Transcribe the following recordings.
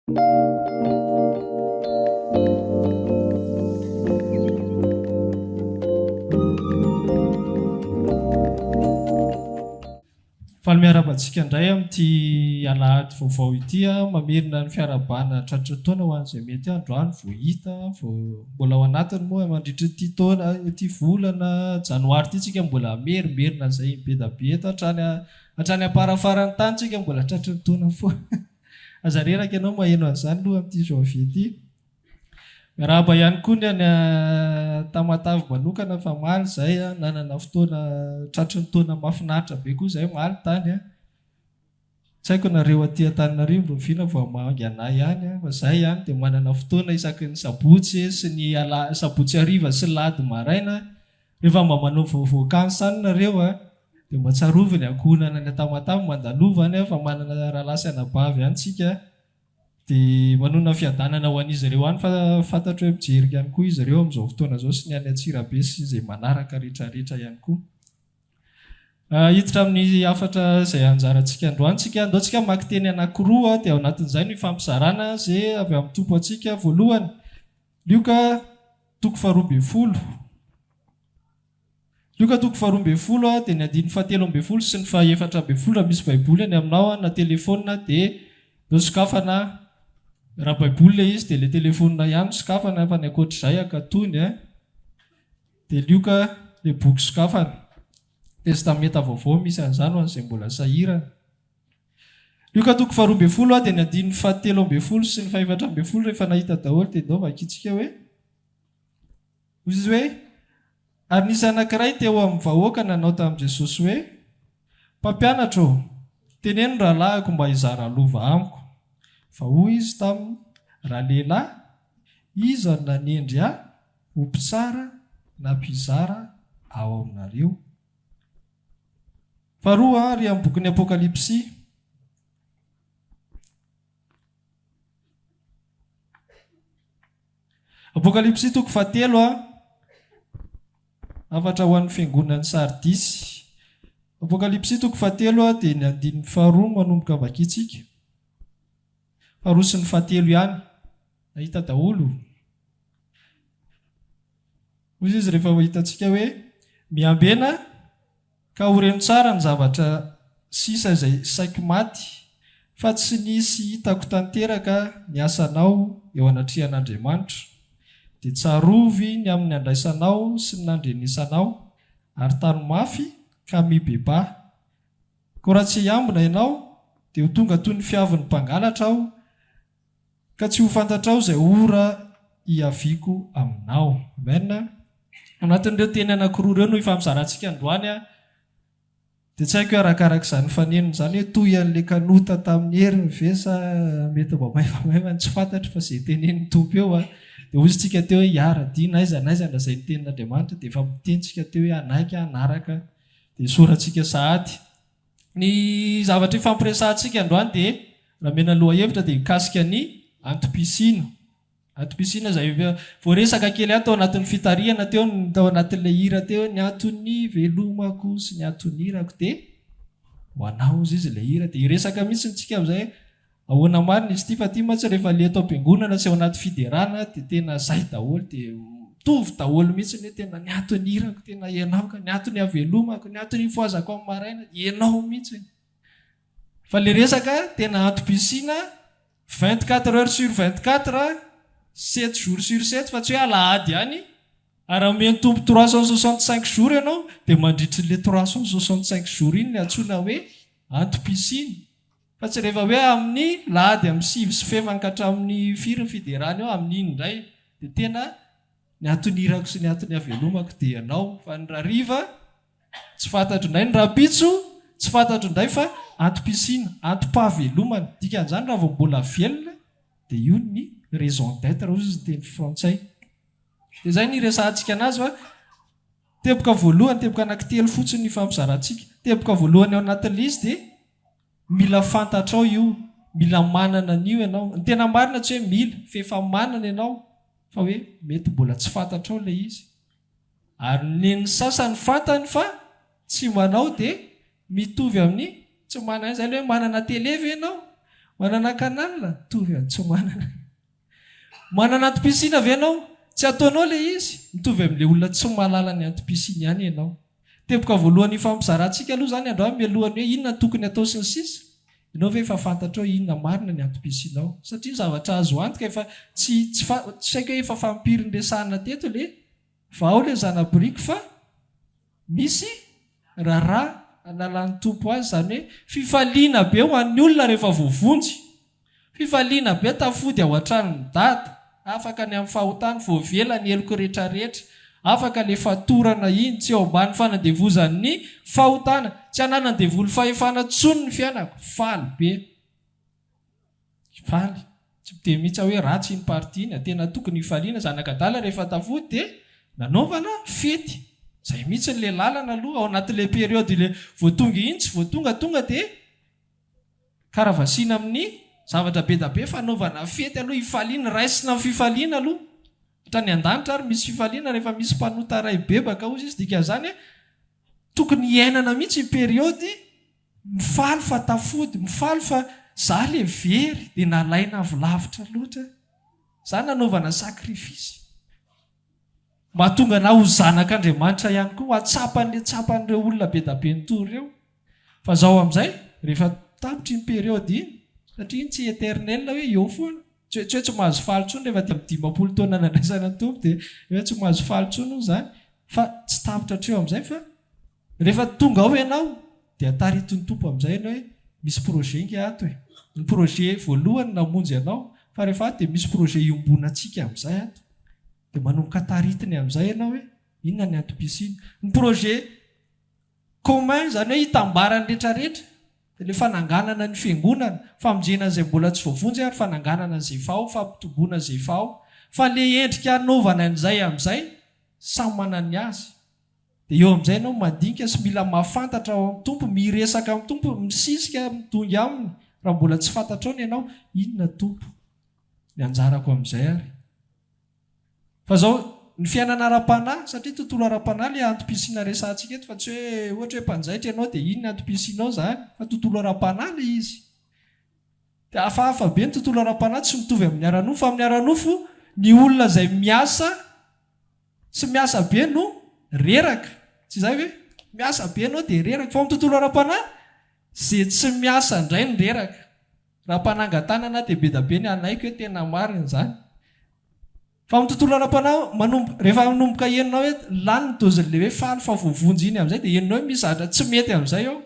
Faly miarabantsika indray amin'ity alahady vaovao ity mamerina ny fiarabana tratra taona ho an'izay mety androany vao hita vao mbola ao anatiny moa mandritra ity taona ity volana janoary ity tsika mbola merimerina izay bedabeta hatrany aparafarany tany tsika mbola tratra ny taona foa aza reraka ianao maheno an'izany aloha amin'ity janvier ity. Miarahaba ihany koa ny any Tamatavy manokana fa maly izay nanana fotoana tratry ny taona mahafinaritra be koa izay maly tany tsy haiko nareo aty Antananarivo roviana vao mangy anay ihany fa zahay ihany dia manana fotoana isaky ny sabotsy sy ny sabotsy hariva sy lady maraina rehefa mba manao voavoakany sany nareo dia mba tsarovy ny ankohonana ny Tamatavy mandalovany fa manana rahalasy anabavy ihany tsika dia manona fiadanana ho an'izy ireo ihany fa fantatro hoe mijerika ihany koa izy ireo amin'izao fotoana izao sy ny any Antsirabe sy izay manaraka rehetrarehetra ihany koa. Hiditra amin'ny afatra izay anjarantsika androantsika andaontsika makiteny anankiroa dia ao anatin'izay ny fampizarana izay avy amin'ny tompo antsika voalohany Lioka toko 12 Lioka toko 12 dia ny 17 sy ny 14 raha misy baiboly any aminao na telefona dia ndao sokafana raha baiboly ilay izy dia ilay telefona ihany sokafana fa ny ankoatr'izay akatony dia Lioka ilay boky sokafana. Testameta vaovao misy an'izany ho an'izay mbola sahirana. Lioka toko 12 dia ny 17 sy ny 14 rehefa nahita daholo dia ndao vakitsika hoe izy hoe ary nisy anankiray teo amin'ny vahoaka nanao tamin'i Jesosy hoe mpampianatra teneno rahalahiko mba hizara lova amiko. Fa hoy izy taminy raha lehilahy iza no nanendry ho mpitsara na mpizara ao aminareo. Faharoa ary amin'ny bokin'ny Apokalipsy Apokalipsy toko 7 afatra ho an'ny fiangonan'ny Sardisy. Apokalipsy toko 7 dia ny 2 manomboka vakitsika. Faharoa sy ny 7 ihany nahita daholo. Hoy izy rehefa hitantsika hoe miambena ka horeno tsara ny zavatra sisa izay saiko maty fa tsy nisy hitako tanteraka ny asanao eo anatrehan'Andriamanitra dia tsarovy ny amin'ny andraisanao sy ny nandrenisanao ary tany mafy ka mibeba. Ko raha tsy hiambina ianao dia ho tonga toy ny fiavin'ny mpangalatra aho ka tsy ho fantatrao izay ora hiaviako aminao. Amen. Anatin'ireo teny anankiroa ireo no ifampizarantsika androany dia tsy haiko arakaraka izany fanenony izany hoe toy an'ilay kanota tamin'ny heriny ve sa mety mba maivamaivany tsy fantatro fa izay tenen'ny tompo eo dia hozy tsika teo hoe hiara-dia naiza izay ny tenin'Andriamanitra dia efa mitentsika teo hoe anaiky anaraka dia sorantsika sahady. Ny zavatra ifampiresahantsika androany dia raha mena loha hevitra dia mikasika ny antom-pisina. Antom-pisina izay voaresaka kely tao anatin'ny fitariana tao anatin'ilay hira teo ny antony velomako sy ny antony hirako dia ho anao izy ilay hira dia iresaka mihitsy ntsika amin'izay ahoana marina izy ity fa ity mantsy rehefa le atao am-piangonana sy ao anaty fiderana dia tena zay daholo dia mitovy daholo mihitsy ny tena ny antony hirako tena ianao ka ny antony havelomako ny antony hifoazako amin'ny maraina ianao mihitsy. Fa le resaka tena antom-pisina 24 heures sur 24 7 jours sur 7 fa tsy hoe alahady ihany ary ameny tompo 365 jours ianao dia mandritry le 365 jours iny ny antsoina hoe antom-pisina fa tsy rehefa hoe amin'ny lahady amin'ny 5 sy fevany ka hatramin'ny 4 ny fiderana eo amin'ny iny indray dia tena ny antony hirako sy ny antony havelomako dia ianao. Fa ny rariva tsy fantatro indray ny rapitso tsy fantatro indray fa antom-pisina antom-pahavelomana dikan'izany raha vao mbola velona dia io ny raison d'être hozy izy teny frantsay. Dia izay ny resahantsika anazy fa teboka voalohany teboka anankitelo fotsiny ny fampizarantsika. Teboka voalohany ao anatin'ilay izy dia mila fantatrao io mila manana an'io ianao. Ny tena marina tsy hoe mila fefa manana ianao fa hoe mety mbola tsy fantatrao ilay izy ary ny sasany fantany fa tsy manao dia mitovy amin'ny tsy manana izay hoe manana televy ianao manana kanalina mitovy tsy manana manana antom-pisina avy ianao tsy ataonao le izy mitovy amin'le olona tsy mahalala ny antom-pisina ihany ianao teboka voalohany fampizarantsika aloha zany andro mialohany hoe inona tokony atao sy ny sisa ianao ve efa fantatrao inona marina ny antom-pisinao satria zavatra azo antika efa tsy saika hoe efa fampirin-dresahana teto le vao le zanaboriky fa misy raharaha analan'ny tompo azy zany hoe fifaliana be ho an'ny olona rehefa voavonjy fifaliana be tafody ao an-tranony dada afaka ny amin'ny fahotany voavela ny eloko rehetrarehetra afaka le fatorana iny tsy eo ambany fanandevozan'ny fahotana tsy hanana ny devoly fahefana tsony ny fiainako faly be faly tsy de mihitsy hoe ratsy ny partiny tena tokony ifaliana zanakadala rehefa tafody de nanaovana fety zay mihitsy nle lalana aloha ao anatin'le periody le voatonga iny tsy voatongatonga de karavasina amin'ny zavatra be da be fanaovana fety aloha ifaliana raisina ny fifaliana aloha hatra ny an-danitra ary misy fifaliana rehefa misy mpanota ray bebaka ozy izy dika zany tokony iainana mihitsy periody mifaly fa tafody mifaly fa za le very de nalaina avylavitra loatra za nanaovana sakrifisy mahatonga na ho zanak'Andriamanitra ihany koa atsapan'le tsapan'ireo olona be da be nitory reo fa zao am'izay rehefa tapitry ny periody iny satria iny tsy éternel hoe eo foana tsy hoe tsy mahazo faly-tsony rehefa de midimapolo taona nandraisana tompo de hoe tsy mahazo faly-tsony o zany fa tsy tapitra treo am'izay fa rehefa tonga ao ianao de ataritony tompo am'izay ianao hoe misy projet inga ato e ny projet voalohany namonjy ianao fa rehefa ato de misy projet iombonantsika am'izay ato de manomboka taritiny am'izay ianao hoe inona ny antom-pisina ny projet commun zany hoe hitambarany rehetrarehetra de le fananganana ny fiangonana famonjenana zay mbola tsy voavonjy ary fananganana zay fao fampitomboana zay fao fa le endrika anaovana an'izay am'izay samy manany azy de eo am'izay ianao mandinika sy mila mahafantatra ao amin'ny tompo miresaka amin'ny tompo misisika midongy aminy raha mbola tsy fantatrao ny ianao inona tompo ny anjarako am'izay ary fa zao ny fiainana ara-panahy satria tontolo ara-panahy le antom-pisina resantsika eto fa tsy hoe ohatra hoe mpanjaitra ianao de inona antom-pisinao zany fa tontolo ara-panahy le izy de hafahafa be ny tontolo ara-panahy tsy mitovy amin'ny aranofo fa amin'ny aranofo ny olona zay miasa sy miasa be no reraka tsy zay hoe miasa be anao de reraka fa amin'ny tontolo ara-panahy zay tsy miasa indray ny reraka raha mpanangan-tanana de be da be ny anaiko hoe tena marina zany fa amin'ny tontolo ara-panahy rehefa manomboka henonao hoe lany ny dozin'le hoe faly fa voavonjy iny am'izay de henonao hoe misy zatra tsy mety am'izay ao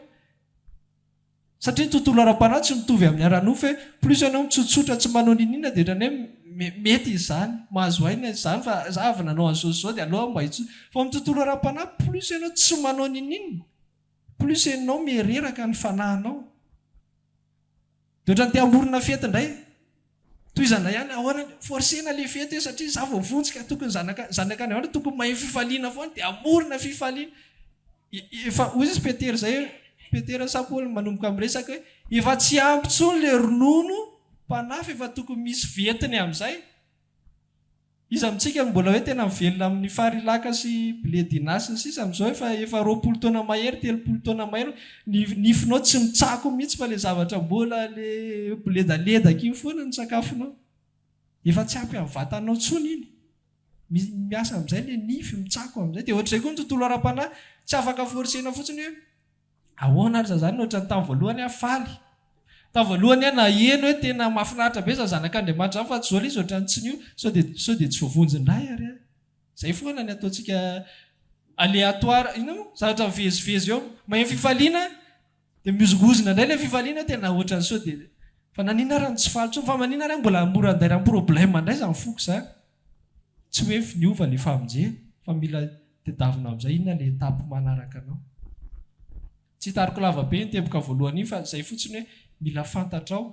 satria ny tontolo ara-panahy tsy mitovy amin'ny aranofo hoe plus ianao mitsotsotra tsy manao ninina de ohatrany hoe mety izany mahazo aina izany fa za avy nanao an'zao de aloha mba hitso fa amin'ny tontolo ara-panahy plus ianao tsy manao ninina plus ianao mereraka ny fanahinao de ohatrany te amorona fety indray toy izana ihany ahoana forcena le fety hoe satria za voavonjika tokony zanak'Andriamanitra tokony mahay fifaliana foana de amorona fifaliana efa ozy izy Petera zay Petera Sapoly manomboka am'resaka hoe efa tsy ampitsony le ronono mpanafy efa tokony misy vetiny am'izay izy amintsika mbola hoe tena mivelona amin'ny farilaka sy bledinasy ny sisa am'izao efa 20 taona mahery 30 taona mahery nifinao tsy mitsako mihitsy fa le zavatra mbola le bledaledaka iny foana ny sakafonao efa tsy ampy amin'ny vatanao tsony iny miasa am'izay le nify mitsako am'izay de ohatr'izay koa ny tontolo ara-panahy tsy afaka forcena fotsiny hoe ahoana ary zazany ohatrany tamy voalohany afaly tamy voalohany na eno hoe tena mahafinaritra be za zanak'Andriamanitra fa tsy zao le izy ohatrany tsy nio sao de tsy voavonjindray ary zay foana ny ataontsika aléatoire ino zavatra mivezivezy eo mahay fifaliana de miozigozina indray le fifaliana tena ohatrany sao de fa nanina rany tsy faly tsony fa manina rany mbola morandaira problème indray zany foko zany tsy hoe finiova le famonjena fa mila tedavina am'izay inona le etapo manaraka anao tsy hitariko lava be ny teboka voalohany iny fa zay fotsiny hoe mila fantatrao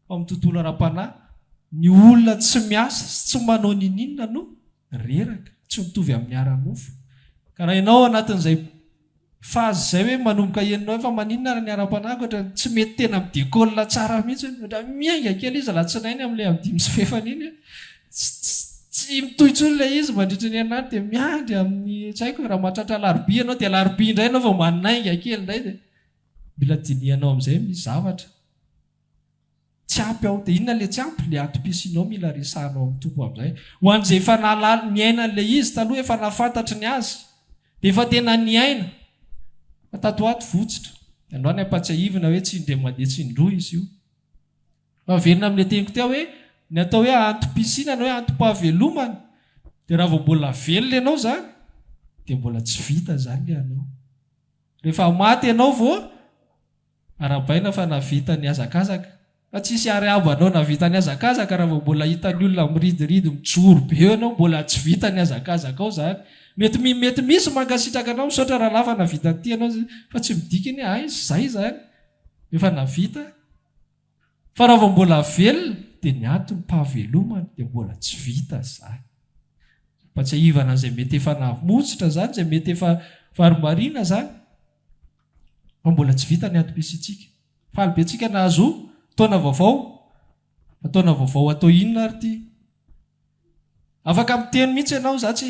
amin'ny tontolo ara-panahy ny olona tsy miasa sy tsy manao nininona no reraka tsy mitovy amin'ny aranofo ka raha ianao anatin'izay fazy zay hoe manomboka henonao fa maninona ara ny ara-panahy ohatra tsy mety tena midécolle tsara mihitsy ohatra miainga kely izy latsinainy amin'ilay am'dimy sy fefana iny tsy mitohitsony le izy mandritra ny anany de miandry amin'ny tsy haiko raha mahatratra larobi ianao de larobi indray anao vao maninainga kely indray de mila dinianao am'izay misy zavatra tsy ampy ao dia inona le tsy ampy le atom-pisinao mila resanao amin'ny tompo amin'izay ho an'izay efa niainan'ilay izy taloha efa nafantatry ny azy dia efa tena niaina fa tatoato votsitra androany ampatsiahivina hoe tsy indray mandeha tsy indroa izy io fa verina amin'ilay teniko teo hoe ny atao hoe antom-pisinana hoe antom-pahavelomana dia raha vao mbola velona ianao zany dia mbola tsy vita zany le anao rehefa maty ianao vao arabaina fa navita ny azakazaka fa tsisy ariabanao navita ny azakazaka raha vao mbola hitan'ny olona miridiridy mijoro be eo ianao mbola tsy vita ny azakazaka ao zany mety misy mankasitraka anao misaotra raha lafa navita ny ty anao fa tsy midika iny ay zay zany efa navita fa raha vao mbola velona dia ny antony mpahavelomana dia mbola tsy vita zany mpatsiahivana zay mety efa namotsitra zany zay mety efa varomarina zany fa mbola tsy vita ny antom-pisitsika faly be tsika nahazo taona vaovao atao inona ary ty afaka miteny mihitsy ianao za tsy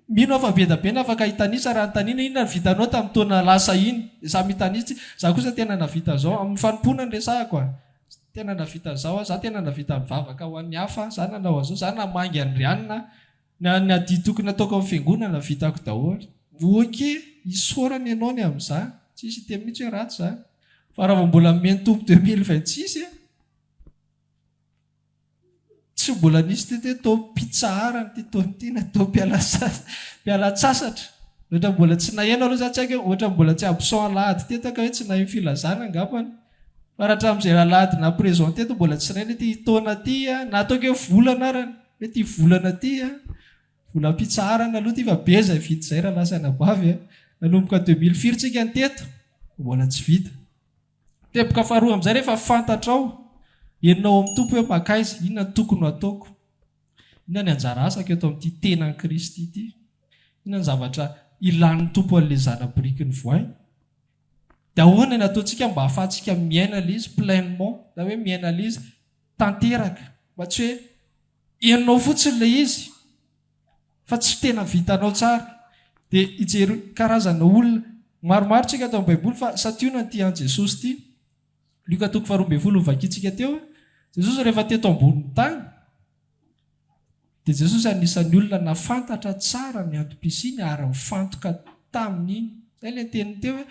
mino afa bedabena afaka hitanisa raha nytanina inona ny vitanao tamin'ny taona lasa iny samy hitanitsy za kosa tena navita zao amin'ny fanompona ny resahako tena navita zao za tena navita mivavaka ho an'ny hafa za nanao azao za namangy andrianina ny adi tokony ataoko amin'ny fiangonana vitako daholo oke isorana ianao ny amin'izany tsisy te mihitsy hoe ratsy zany fa raha vao mbola meny tompo 2026 tsy mbola nisy tete tao mpitsaharany ty taonytina tao mpialatsasatra ohatra mbola tsy naheno aloha za tsy haiko ohatra mbola tsy absent lahady tetaka hoe tsy nahay filazana angapany fa raha hatram'izay rahalahady na présent teto mbola tsy nainy ty taona ty na ataoko hoe volana arany hoe ty volana ty vola mpitsaharana aloha ty fa beza vity zay raha lasa nabavy nanomboka 2000 tsika ny teto mbola tsy vita teboka faharoa amin'izay rehefa fantatrao enao amin'ny tompo hoe makaiza inona ny tokony ataoko inona ny anjara asako eto amin'ity tenany Kristy ity inona ny zavatra ilan'ny tompo an'ilay zanabiriky ny voay dia ahoana ny ataontsika mba hahafahantsika miaina ilay izy pleinement na hoe miaina ilay izy tanteraka mba tsy hoe enao fotsiny ilay izy fa tsy tena vitanao tsara dia hijery karazana olona maromaro tsika atao amin'ny baiboly fa sationa ty an Jesosy ity Luka 12 vakitsika teo Jesosy rehefa teto ambonin'ny tany dia Jesosy anisan'ny olona nafantatra tsara ny antom-pisiny ary mifantoka tamin'iny zay le teniny teo hoe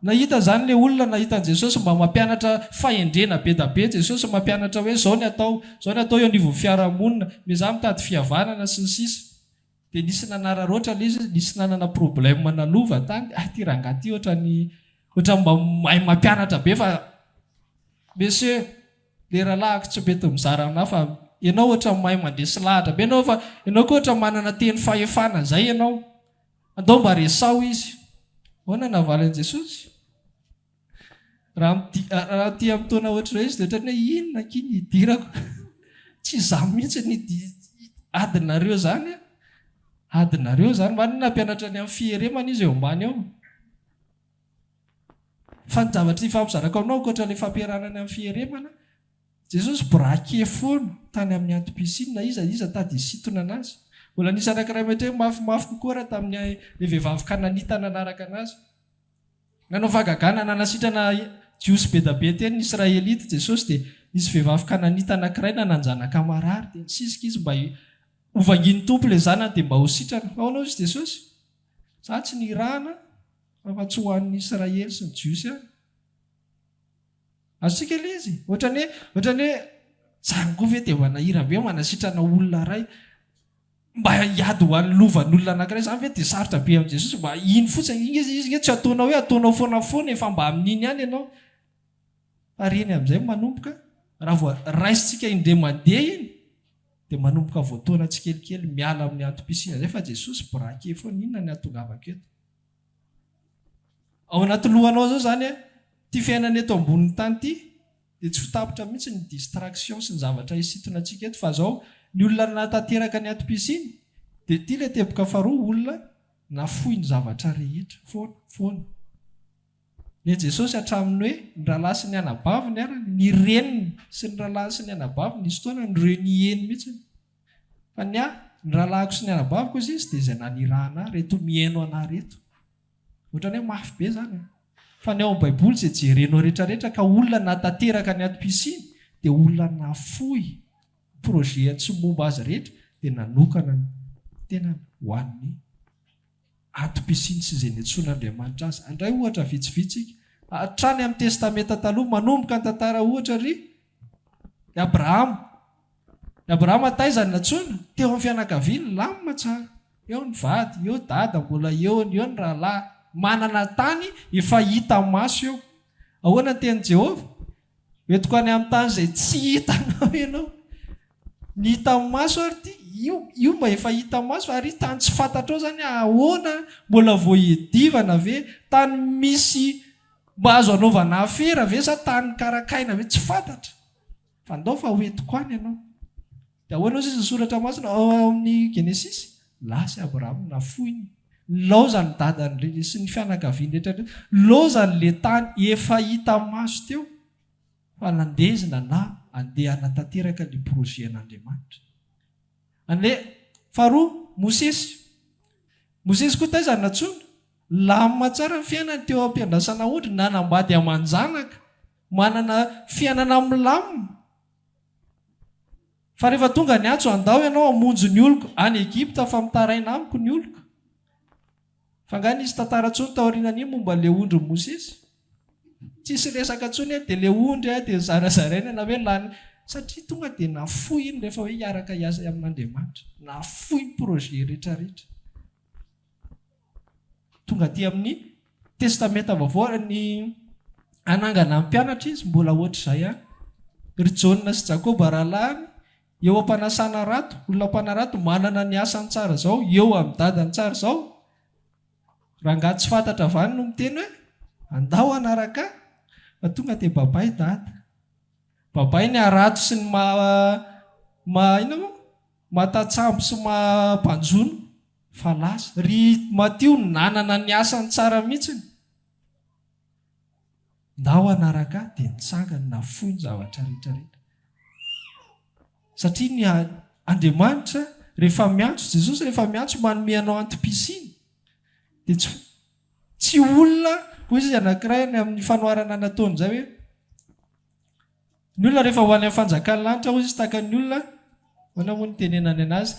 nahita zany le olona nahitan Jesosy mba mampianatra fahendrena be da be Jesosy mampianatra hoe zao ny atao eo anivon'ny fiarahamonina mezaha mitady fihavanana sy ny sisa dia nisy nanararoatra le izy nisy nanana problème nalova tany ty rangaty oatra mba mahay mampianatra be fa monsieur le rahalahako tsy mety mizara amina fa ianao ohatra mahay mandeha sy lahatra be ianao fa ianao koa ohatra manana teny fahefana zay ianao andao mba resao izy hoana navalan'i Jesosy raha ty amin'ny taona ohatr'izao izy dia ohatrany hoe inona kiny hidirako tsy za mihitsy ny adinareo zany manina mpianatra ny amin'ny fiheremana izy eo ambany ao fa ny zavatra ty fampizarako aminao koatra le fampiaranany amin'ny fiheremana Jesosy brake foana tany amin'ny antom-pisinina iza tady isitona anazy mbola nisy anankiray mety hoe mafimafy kokoa raha tamin'ny le vehivavy kananita nanaraka anazy nanao fagagana nanasitrana jiosy be da be teny ny Israelita Jesosy dia nisy vehivavy kananita anankiray nananjanaka marary dia nisisika izy mba hovanginy tompo le zanany dia mba ho sitrana aonao izy Jesosy za tsy nirahana fa tsy ho an'ny Israely sy ny jiosy any azontsika le izy ohatrany hoe zangovy dia mba nahira be manasitrana olona ray mba hiady ho an'ny lovan'olona anankiray zany ve dia sarotra be amin'i Jesosy mba iny fotsiny izy tsy ataonao hoe ataonao foana efa mba amin'iny ihany ianao fa reny amin'izay manomboka raha vao raisitsika indray mandeha iny dia manomboka voataona tsikelikely miala amin'ny antom-pisina zay fa Jesosy brake foana inona ny atongavako eto ao anaty lohanao zao zany ty fiainana eto ambonin'ny tany ity dia tsy ho tapitra mihitsy ny distraction sy ny zavatra isitona antsika eto fa zao ny olona natanteraka ny antom-pisiny dia ty le teboka faharoa olona nafohy ny zavatra rehetra foana ny Jesosy hatraminy hoe ny rahalahy sy ny anabaviny arany ny reniny sy ny rahalahy sy ny anabaviny nisy fotoana ny reny eny mihitsy fa ny rahalahiko sy ny anabaviko izy dia izay nanirahana reto mihaino ana reto ohatrany hoe mafy be zany fa ny ao amin'ny baiboly izay jerenao rehetrarehetra ka olona natanteraka ny antom-pisiny dia olona nafoy projet tsy momba azy rehetra dia nanokana tena hoan'ny atom-pisiny sy izay niantsoan'Andriamanitra azy. Andray ohatra vitsivitsika hatrany amin'ny testamenta taloha manomboka ny tantara ohatra ry Abrahama. Abrahama taizany natsoana teo amin'ny fianakaviany lamina tsara, eo ny vady, eo dada, mbola eo ny rahalahy, manana tany efa hita maso eo. Ahoana ny teny Jehova? Entiko any amin'ny tany izay tsy hitanao ianao. Ny hita maso ary ty io mba efa hita maso ary tany tsy fantatrao zany ahoana mbola voaedivana ve, tany misy mba azo anaovana afera ve sa tany karakaina ve, tsy fantatra. Fa ndao fa hoentiko any ianao. Dia ahoana ozy izy soratra masina ao amin'ny Genesisy? Lasa Abrahama nafoiny, laoza ny dadany sy ny fianakaviany rehetra, laoza le tany efa hita maso teo, fa nandezina na andeha hanatanteraka ny projen'Andriamanitra. Faharoa, Mosesy koa taizany natsoina lamina tsara ny fiainany teo am-piandrasana ondry, nanambady aman-janaka, manana fiainana milamina. Fa rehefa tonga ny antso andao ianao hamonjy ny oloko any Egipta fa mitaraina amiko ny oloko. Fa nga nisy tantara tsony taorianany momba le ondry Mosesy. Tsisy resaka tsony dia le ondry dia zarazaraina na hoe lany, satria tonga dia nafoy iny rehefa hoe hiaraka hiasa amin'Andriamanitra, nafoy ny projet rehetrarehetra. Tonga aty amin'ny testamenta vaovao ny anangana amin'ny mpianatra izy mbola ohatr'izay ihany. Ry Jaona sy Jakoba rahalahy eo am-panasana rato, olona mpanarato manana ny asany tsara zao, eo amin'ny dadany tsara zao. Rangahy tsy fantatra vany no miteny hoe andao anaraka, fa tonga dia babay dada. Babay ny arato sy ny matatsambo sy mampanjono, fa lasa ry Matio nanana ny asany tsara mihitsiny. Ndao anaraka dia nitsangany nafoy ny zavatra rehetrarehetra. Satria ny Andriamanitra rehefa miantso, Jesosy rehefa miantso manome anao antom-pisiny, dia tsy olona hoy izy anankiray ny amin'ny fanoharana nataony izay hoe ny olona rehefa ho any amin'ny fanjakany lanitra hoy izy tahaka ny olona hoana moa ny tenenany anazy,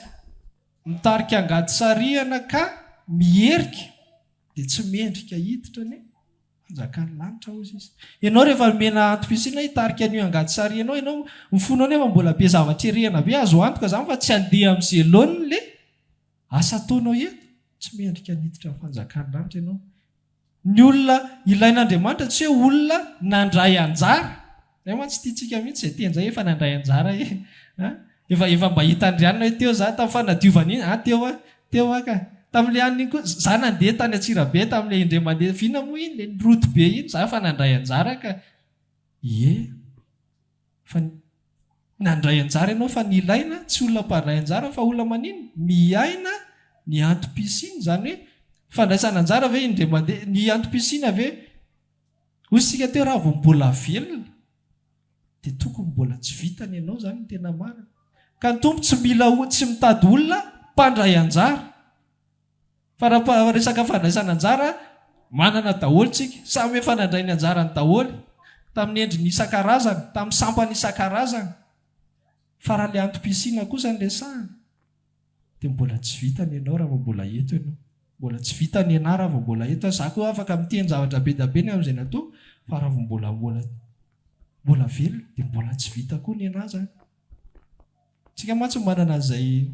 mitarika angady sariana ka mierika dia tsy mendrika hiditra ny fanjakany lanitra hoy izy. Ianao rehefa mena antom-pisina hitarika an'io angady sarianao, ianao mifonao nefa mbola be zavatra erehana be azo antoka zany fa tsy andeha amin'ny zelony le asa ataonao eto, tsy mendrika niditra amin'ny fanjakany lanitra ianao. Ny olona ilain'Andriamanitra tsy hoe olona nandray anjara. Zay moa tsy tiantsika mihitsy izay teny zay efa nandray anjara efa mba hitandrianina hoe teo za tamin'ny fanadiovana iny, teo ka tamin'ilay aniny koa za nandeha tany Antsirabe tamin'ilay indray mandeha vina moa iny le roto be iny, za fa nandray anjara ka fa nandray anjara ianao, fa ny ilaina tsy olona mpandray anjara fa olona manino miaina ny antom-pisiny, zany hoe fandraisana anjara ve indray mandeha ny antom-pisina ve osika teo raha vao mbola velona dia tokony mbola tsy vitany ianao, zany ny tena marina. Ka ny tompo tsy mitady olona mpandray anjara, fa raha resaka fandraisana anjara manana daholo tsika, samy efa nandray ny anjara ny daholo tamin'ny endriny isan-karazany, tamin'ny sampany isan-karazany. Fa raha le antom-pisina kosa ny resahana dia mbola tsy vitany ianao raha mbola eto ianao, mbola tsy vitany ianao raha mbola eto. Za koa afaka miteny zavatra be da be ny amin'izay natao, fa raha mbola velona dia mbola tsy vita koa ny anazy zany. Tsika mantsy manana izay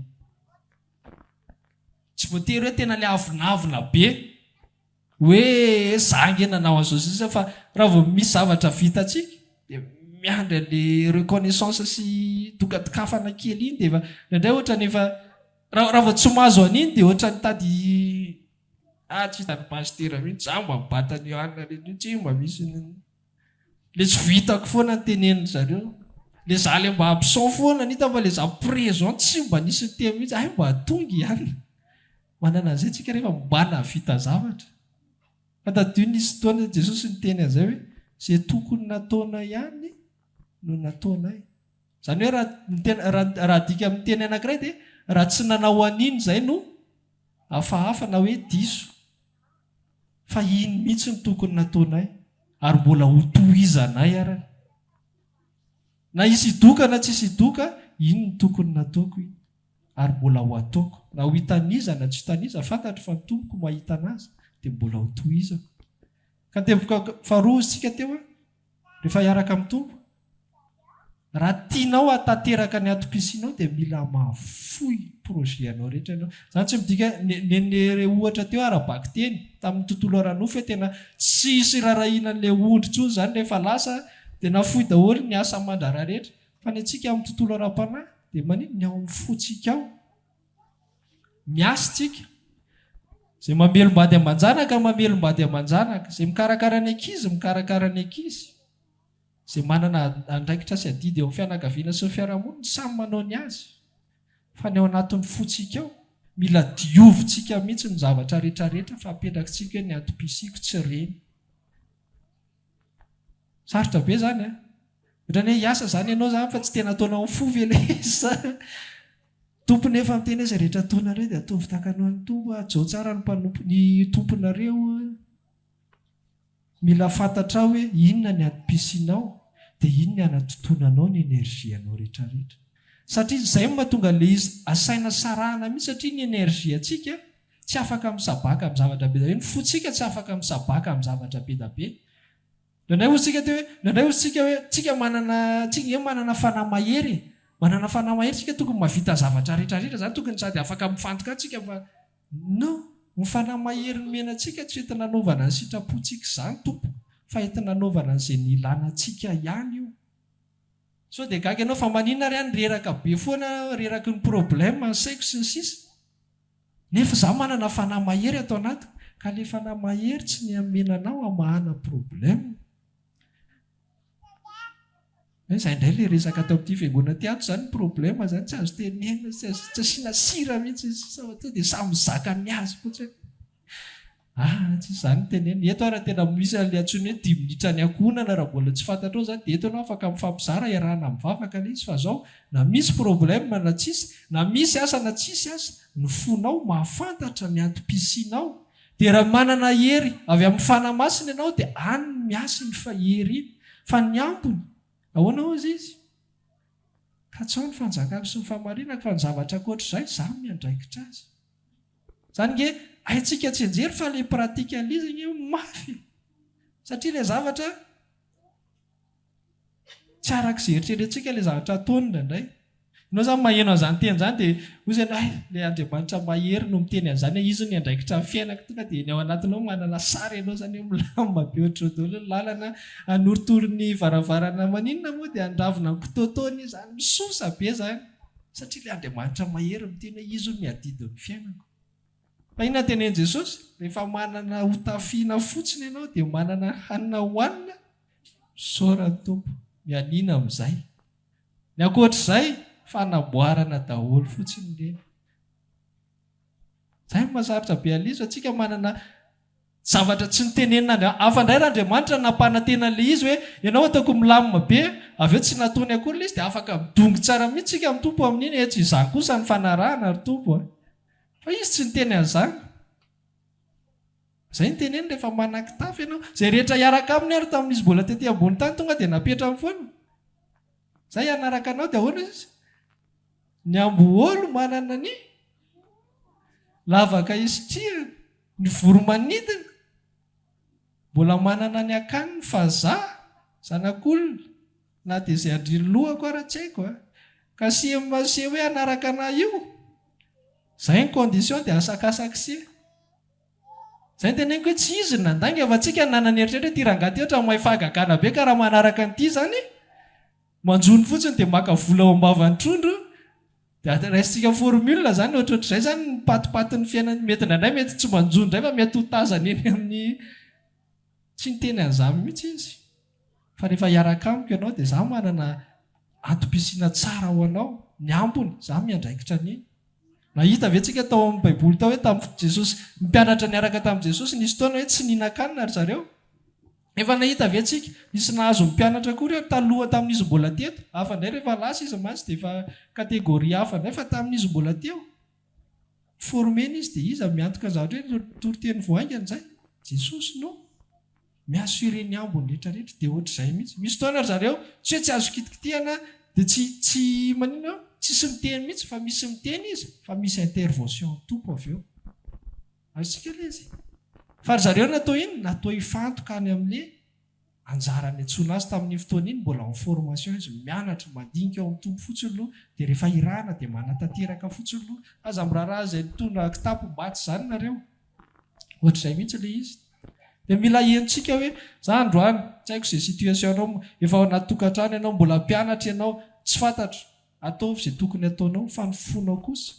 tsy voatery hoe tena le avinavina be hoe zangy nanao an'izao sisa, fa raha vao misy zavatra vitatsika dia miandry le reconnaissance sy dokadokafana kely iny, dia indray ohatra nefa raha vao tsy mahazo an'iny dia ohatra ny tady tsy hitany pastera mihitsy za mba mibatany anina tsy mba misy le tsy vitako foana ny teneniny zareo, le za le mba absent foana nita fa le za présent tsy mba nisy ny teny mihitsy, mba atonga ihany. Manana an'izay tsika rehefa mbana vita zavatra. Fa tadio nisy fotoana Jesosy niteny an'izay hoe izay tokony nataona ihany no nataonay. Zany hoe raha dika amin'ny teny anankiray dia raha tsy nanao an'iny izay no hafahafa na hoe diso, fa iny mihitsy ny tokony nataonay ary mbola ho tohizanay arany. na isy idoka na tsisy idoka, ino ny tokony nataoko iny ary mbola ho ataoko, na ho hitaniza na tsy hitaniza fantatro fa ny tompoko mahita anazy dia mbola ho tohizako. Ka tempoka faharoa isika teo a, rehefa hiaraka amin'ny tompo, raha tianao hatanteraka ny atom-pisianao dia mila mahafoy projeanao rehetra ianao. Zany tsy midika nene ohatra teo ara-baky teny tamin'ny tontolo ara-nofy tena tsisy rarahinan'ilay ondry tsony zany rehefa lasa dia nafoy daholo ny asa mandrara rehetra. Fa ny antsika amin'ny tontolo ara-panahy dia manino ny ao amin'ny fotsika ao miasa tsika, izay mamelombady aman-janaka mamelombady aman-janaka, izay mikarakara ny ankizy mikarakara ny ankizy, izay manana andraikitra sy adidy eo amin'ny fianakaviana sy ny fiarahamonina samy manao ny azy. Fa ny ao anatin'ny fotsika ao mila diovitsika mihitsy ny zavatra rehetrarehetra fa apetrakintsika ny atom-pisiko tsy reny. Sarotra be zany a, ohatrany hoe hiasa zany ianao zany fa tsy tena ataonao amin'ny fo velesa. Tompony efa miteny izay rehetra ataonareo dia ataovy takanao ny tompo, ajao tsara ny mpanompo ny tomponareo. Mila fantatra hoe inona ny atom-pisianao dia inona ny anatotonanao ny enerzianao rehetrarehetra. Satria izay mahatonga ilay izy asaina sarahana mihitsy, satria ny enerzia antsika tsy afaka misabaka amin'ny zavatra be da be, ny fotsika tsy afaka misabaka amin'ny zavatra be da be. Nandray otsika teo hoe, nandray otsika hoe tsika manana fanahy mahery, manana fanahy mahery tsika tokony mahavita zavatra rehetrarehetra zany, tokony sady afaka mifantoka tsika fa no ny fanahy mahery nomena antsika tsy entina nanovana ny sitrapontsika izany tompo, fa entina nanovana an'izay ny ilana antsika ihany io. So dia gaga ianao fa maninona ry any reraka be foana, reraky ny problème ny saiko sy ny sisa, nefa za manana fanahy mahery atao anatiko, ka ilay fanahy mahery tsy ny amenanao hamahana problème. Izay indray ilay resaka atao amin'ity fiangonana ty ato zany problème zany tsy azo tenena, tsy asiana sira mihitsy to dia samy zaka ny azy fotsiny. Tsy izany tenena. Eto ara tena misy ilay antsoina hoe 10 minitra ny ankohonana raha mbola tsy fantatrao zany dia eto anao afaka mifampizara iarahana mivavaka ilay izy fa zao na misy problème na tsisy, na misy asa na tsisy asa, ny fonao mahafantatra ny atom-pisianao. Dia raha manana hery avy amin'ny fanahy masina ianao dia any miasa ny fahery iny, fa ny ambony ahoana ozy izy? Ka tsy ao ny fanjakako sy ny famarinako fa ny zavatra ankoatr'izay izaho miandraikitra azy. Zany nge haintsika tsy enjery fa ilay pratika an'ilay izy mafy. Satria ilay zavatra tsy arak'izay eritreretintsika ilay zavatra ataony indraindray. Ianao zany maheno an'izany teny izany dia ozy ilay Andriamanitra mahery no miteny an'izany hoe izy ny andraikitra amin'ny fiainako tonga dia ny ao anatinao manana sary ianao izany hoe milamina be ohatry daholo ny lalana, anoritory ny varavarana maninona moa dia andravona ny kitotoany izany misosa be izany. Satria ilay Andriamanitra mahery miteny hoe izy no miadidy amin'ny fiainako. Fa inona tenen'i Jesosy? Rehefa manana hotafiana fotsiny ianao dia manana hanina hohanina, saora ny tompo, mianina amin'izay. Ny ankoatr'izay fanamboarana daholo fotsiny ireny. Izay mahasarotra be alizo atsika manana zavatra tsy nitenenina hafa indray raha Andriamanitra nampanantena ilay izy hoe ianao ataoko milamina be, avy eo tsy nataony akory ilay izy dia afaka midongy tsara mihitsy tsika amin'ny tompo amin'iny, tsy izany kosa ny fanarahana ry tompo. Fa izy tsy niteny an'izany. Izay niteneny rehefa manan-kitafy ianao. Izay rehetra hiaraka aminy ary tamin'izy mbola tetỳ ambony tany tonga dia napetra amin'ny foana. Izay hanaraka anao dia ahoana izy? Ny amboholo manana ny lavaka isitrihana, ny voromanidina mbola manana ny akaniny fahazaha, zanak'olona, na dia izay andriny lohako ara tsy haiko ka se hoe hanaraka anah io. Izay ny condition dia asakasaka se. Izay ny teneniko hoe tsy izy nandanga fa tsika nanana eritreritra ty rangaty ohatra mahay fahagagana be ka raha manaraka an'ity zany manjony fotsiny dia maka vola ao ambavany trondro dia raisitsika formule zany ohatrohatr'izay zany ny patipatin'ny fiainany. Mety nandray mety tsy manjony indray fa mety ho tazana eny amin'ny tsy niteny an'izany mihitsy izy. Fa rehefa hiaraka amiko ianao dia izaho manana atom-pisiana tsara ho anao, ny ambony izaho miandraikitra an'iny. Nahita ve tsika tao amin'ny baiboly tao hoe tamin'ny Jesosy mpianatra niaraka tamin'i Jesosy nisy fotoana hoe tsy nihinan-kanina ry zareo. Efa nahita ve tsika nisy nahazo mpianatra koa taloha tamin'izy mbola teto. Hafa indray rehefa lasa izy mantsy dia efa kategoria hafa indray fa tamin'izy mbola teo formena izy dia iza miantoka zavatra hoe toriteny voaingana izay? Jesosy no. miaso ireny ambony rehetrarehetra dia ohatr'izay mihitsy. Misy fotoana zareo tsy hoe tsy azo kitikitihana dia tsy manino tsisy miteny mihitsy fa misy miteny izy fa misy intervention tompo avy eo azontsika le izy fa zareo natao iny natao hifantoka any amin'ny anjarany antsoina azy tamin'ny fotoana iny mbola en formation izy mianatra mandinika eo amin'ny tompo fotsiny aloha dia rehefa irana dia manatanteraka fotsiny aloha aza miraharaha izay nitondra kitapo maty zany nareo ohatr'izay mihitsy le izy dia mila hentsika hoe za androany tsy haiko izay situation anao efa ao anaty tokantrano ianao mbola mpianatra ianao tsy fantatra ataovy izay tokony ataonao fa ny fonao kosa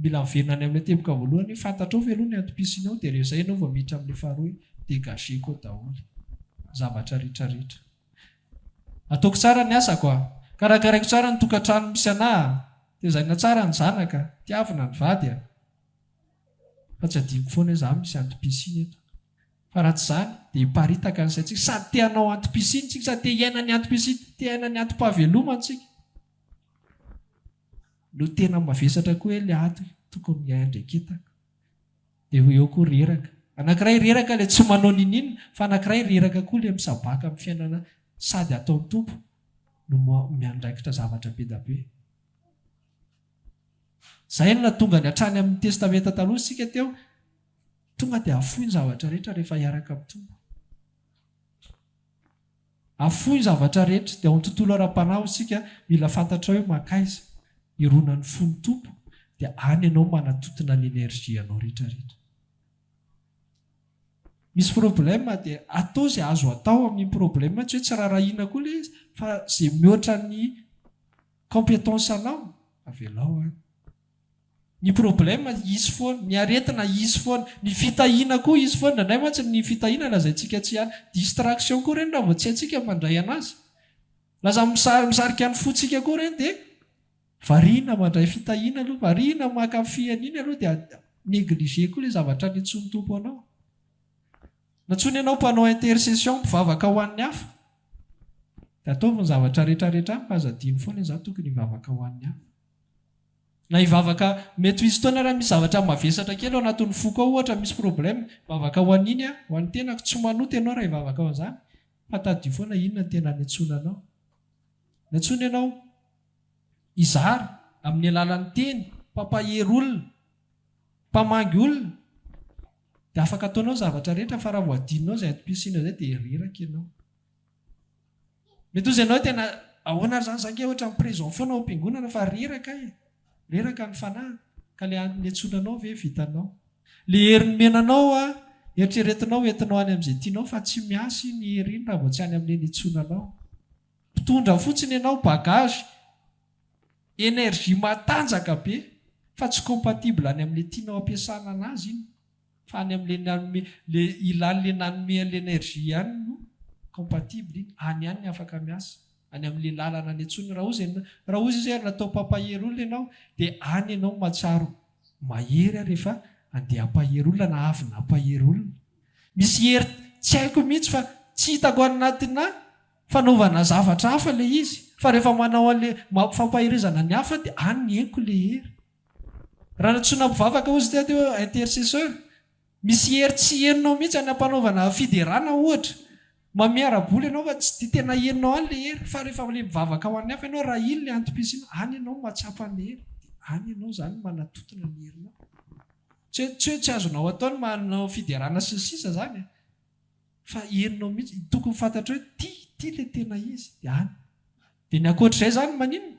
mila miverina any amin'ny teboka voalohany fantatrao ve aloha ny antom-pisinao dia rehefa izay ianao vao miditra amin'ny faharoa dégageko daholo zavatra rehetrarehetra ataoko tsara ny asako a karakaraiko tsara ny tokantrano misy anahy dia zaina tsara ny zanaka tiavina ny vady a fa tsy adiko foana hoe za misy antom-pisiny eto fa raha tsy izany dia hiparitaka ny saintsika sady te hanao antom-pisiny tsika sady te hiaina ny antom-pisiny te hiaina ny antom-pahavelomana tsika no tena mavesatra koa hoe le ato tokony miaindraiketaka dia eo koa reraka anankiray reraka ilay tsy manao ninina fa anankiray reraka koa ilay misabaka amin'ny fiainana sady atao ny tompo no miandraikitra zavatra be da be izay no natonga ny hatrany amin'ny testamenta taloha isika teo tonga dia afohy ny zavatra rehetra rehefa hiaraka amin'ny tompo afohy ny zavatra rehetra dia ao amin'ny tontolo ara-panahy isika mila fantatra hoe makaiza irona ny fony tompo dia any ianao manatotona ny enerzianao rehetrarehetra misy problema dia atao izay azo atao amin'ny problema tsy hoe tsy rarahina koa le izy fa izay mihoatra ny compétence anao avelao any ny problema izy foana ny aretina izy foana ny fitahiana koa izy foana ndraindray mantsy ny fitahiana lazaintsika tsy any distraction koa reny raha vao tsy haintsika mandray anazy laza misarika ny fotsika koa reny dia variana mandray fitahiana aloha variana makafian'iny aloha dia négligé koa le zavatra ny antsony tompo anao natsony ianao mpanao intercession mpivavaka ho an'ny hafa dia ataovy ny zavatra rehetrarehetra fa azadiny foana za tokony hivavaka ho an'ny hafa na hivavaka mety hisy fotoana raha misy zavatra mavesatra kely ao anatin'ny foko ao ohatra misy problème hivavaka ho an'iny a ho an'ny tenako tsy manoto ianao raha hivavaka ao an'izany fa tadio foana inona ny tena ny antsonanao ny antsony ianao izary amin'ny alalan'ny teny mpampahery olona mpamangy olona dia afaka ataonao zavatra rehetra fa raha voadinao izay antom-pisina izay dia reraka ianao mety ozy ianao tena ahoana ry zany zange ohatra amin'ny présent foana ao am-piangonana fa reraka reraka ny fanahy ka le ny antsonanao ve vitanao le herin'ny menanao a eritreretinao entinao any amin'izay tianao fa tsy miasy ny heriny raha vao tsy any amin'le ny antsonanao mpitondra fotsiny ianao bagage énergie matanjaka be fa tsy compatible any amin'le tianao ampiasana anazy iny fa any amin'le le ilan'le nanome l'énergie ihany no compatible iny any ihany ny afaka miasa any amin'le lalana ny antsony raha ozy izy natao mpampahery olona ianao dia any ianao matsaro mahery rehefa andeha hampahery olona na avy na hampahery olona misy hery tsy haiko mihitsy fa tsy hitako anatina fanaovana zavatra hafa le izy fa rehefa manao an'le fampaherizana ny hafa dia any ny henoko le hery raha natsona mpivavaka ozy teo intercesseur misy hery tsy heninao mihitsy any ampanaovana fiderana ohatra mamiara-boly ianao fa tsy dia tena heninao any le hery fa rehefa le mivavaka ao an'ny hafa ianao raha iny le antom-pisina any ianao matsapany hery any ianao zany manatotona ny herinao tsy hoe tsy azonao ataony manao fiderana sy ny sisa zany fa herinao mihitsy tokony fantatra hoe ty le tena izy dia any dia ny akoatr'izay zany manino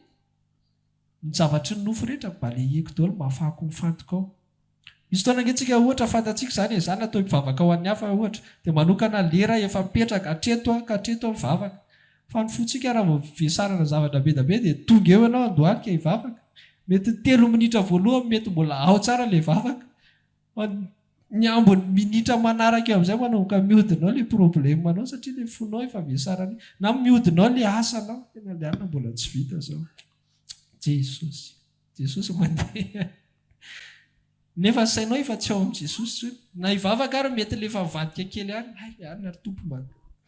ny zavatry ny nofo rehetra mba le heko daholo mahafahako mifantoka ao misy fotoana angentsika ohatra fantatsika zany zany atao mivavaka ao an'ny hafa ohatra dia manokana lera efa mipetraka hatreto mivavaka fa ny fotsika raha vao vesarana zavatra be da be dia tonga eo ianao andohalika hivavaka mety 3 minitra voalohany mety mbola ao tsara le vavaka ny ambony minitra manaraka eo amin'izay manomboka mihodinao le problemanao satria le fonao efa vesarana na mihodinao le asanao tena le alina mbola tsy vita zao jesosy mandeha nefa sainao efa tsy ao amin'i jesosy na hivavaka ary mety lefa mivadika kely any ary tompo mba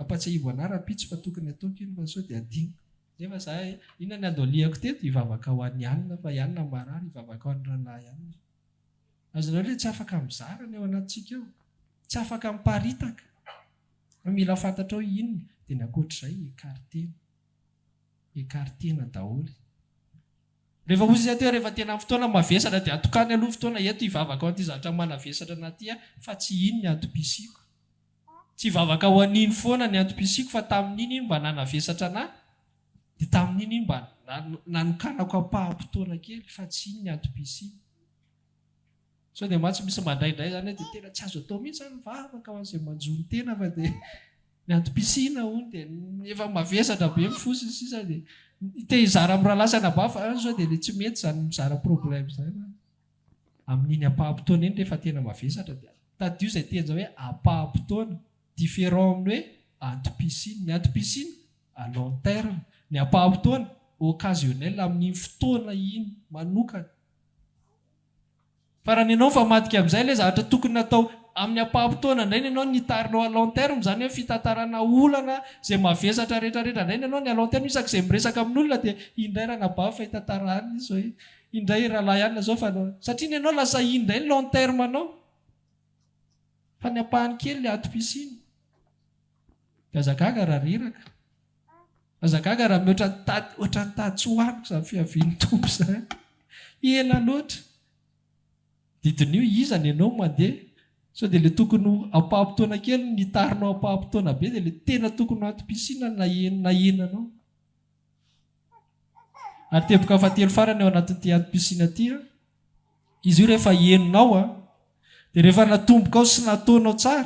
ampatsiahivo ana raha-pitsy fa tokony ataoko iny fa sao dia adino nefa za inona ny andoliako teto hivavaka ho an'ny anina fa ianina marary hivavaka ho an'ny ranahy ianina azonao le tsy afaka mizara ny ao anatsika eo tsy afaka miparitaka mila fantatrao inona dia ny ankoatr'izay ekartena daholo. Rehefa ozy izy ateo rehefa tena fotoana mavesatra dia atokany aloha fotoana eto hivavaka ao an'ity zavatra manavesatra anaty fa tsy iny ny antom-pisiko. Tsy hivavaka ho an'iny foana ny antom-pisiko fa tamin'iny iny mba nanavesatra anahy dia tamin'iny iny mba nanokanako ampahampotoana kely fa tsy iny ny antom-pisiko. So dia matsy misy mandraindray zany dia tena tsy azo atao mihitsy zany vavaka ho an'izay manjony tena fa dia ny antom-pisina hono dia efa mavesatra be mifosiny sisa dia te hizara amin'ny rahalasana bafa zao dia tsy mety zany mizara problème zany amin'iny ampahampotoana iny rehefa tena mavesatra dia tadio izay tenja hoe ampahampotoana différent amin'ny hoe antom-pisina. Ny antom-pisina à long terme, ny ampahampotoana occasionnel amin'iny fotoana iny manokana. Fa raha ny ianao fa matika amin'izay ilay zavatra tokony natao amin'ny ampahampotoana indray ny ianao nitarinao à long terme zany hoe fitantarana olana izay mavesatra rehetrarehetra indray ny ianao ny à long terme isak'izay miresaka amin'olona dia indray raha nabava fa hitantarana izy hoe indray rahalahy ihany zao fa satria ny ianao lasa indray ny long terme anao fa ny ampahany kely ny antom-pisina. Dia azagaga raha riraka, azagaga raha ohatran'ny tady tsy hohaniko izany fiavian'ny tompo izany ela loatra didin'io izany ianao mandeha. So dia ilay tokony ampahampotoana kely nitarinao ampahampotoana be dia ilay tena tokony antom-pisina nahenanao. Ary teboka fahatelo farany ao anatin'ity antom-pisina ity izy io rehefa heninao dia rehefa natomboka ao sy nataonao tsara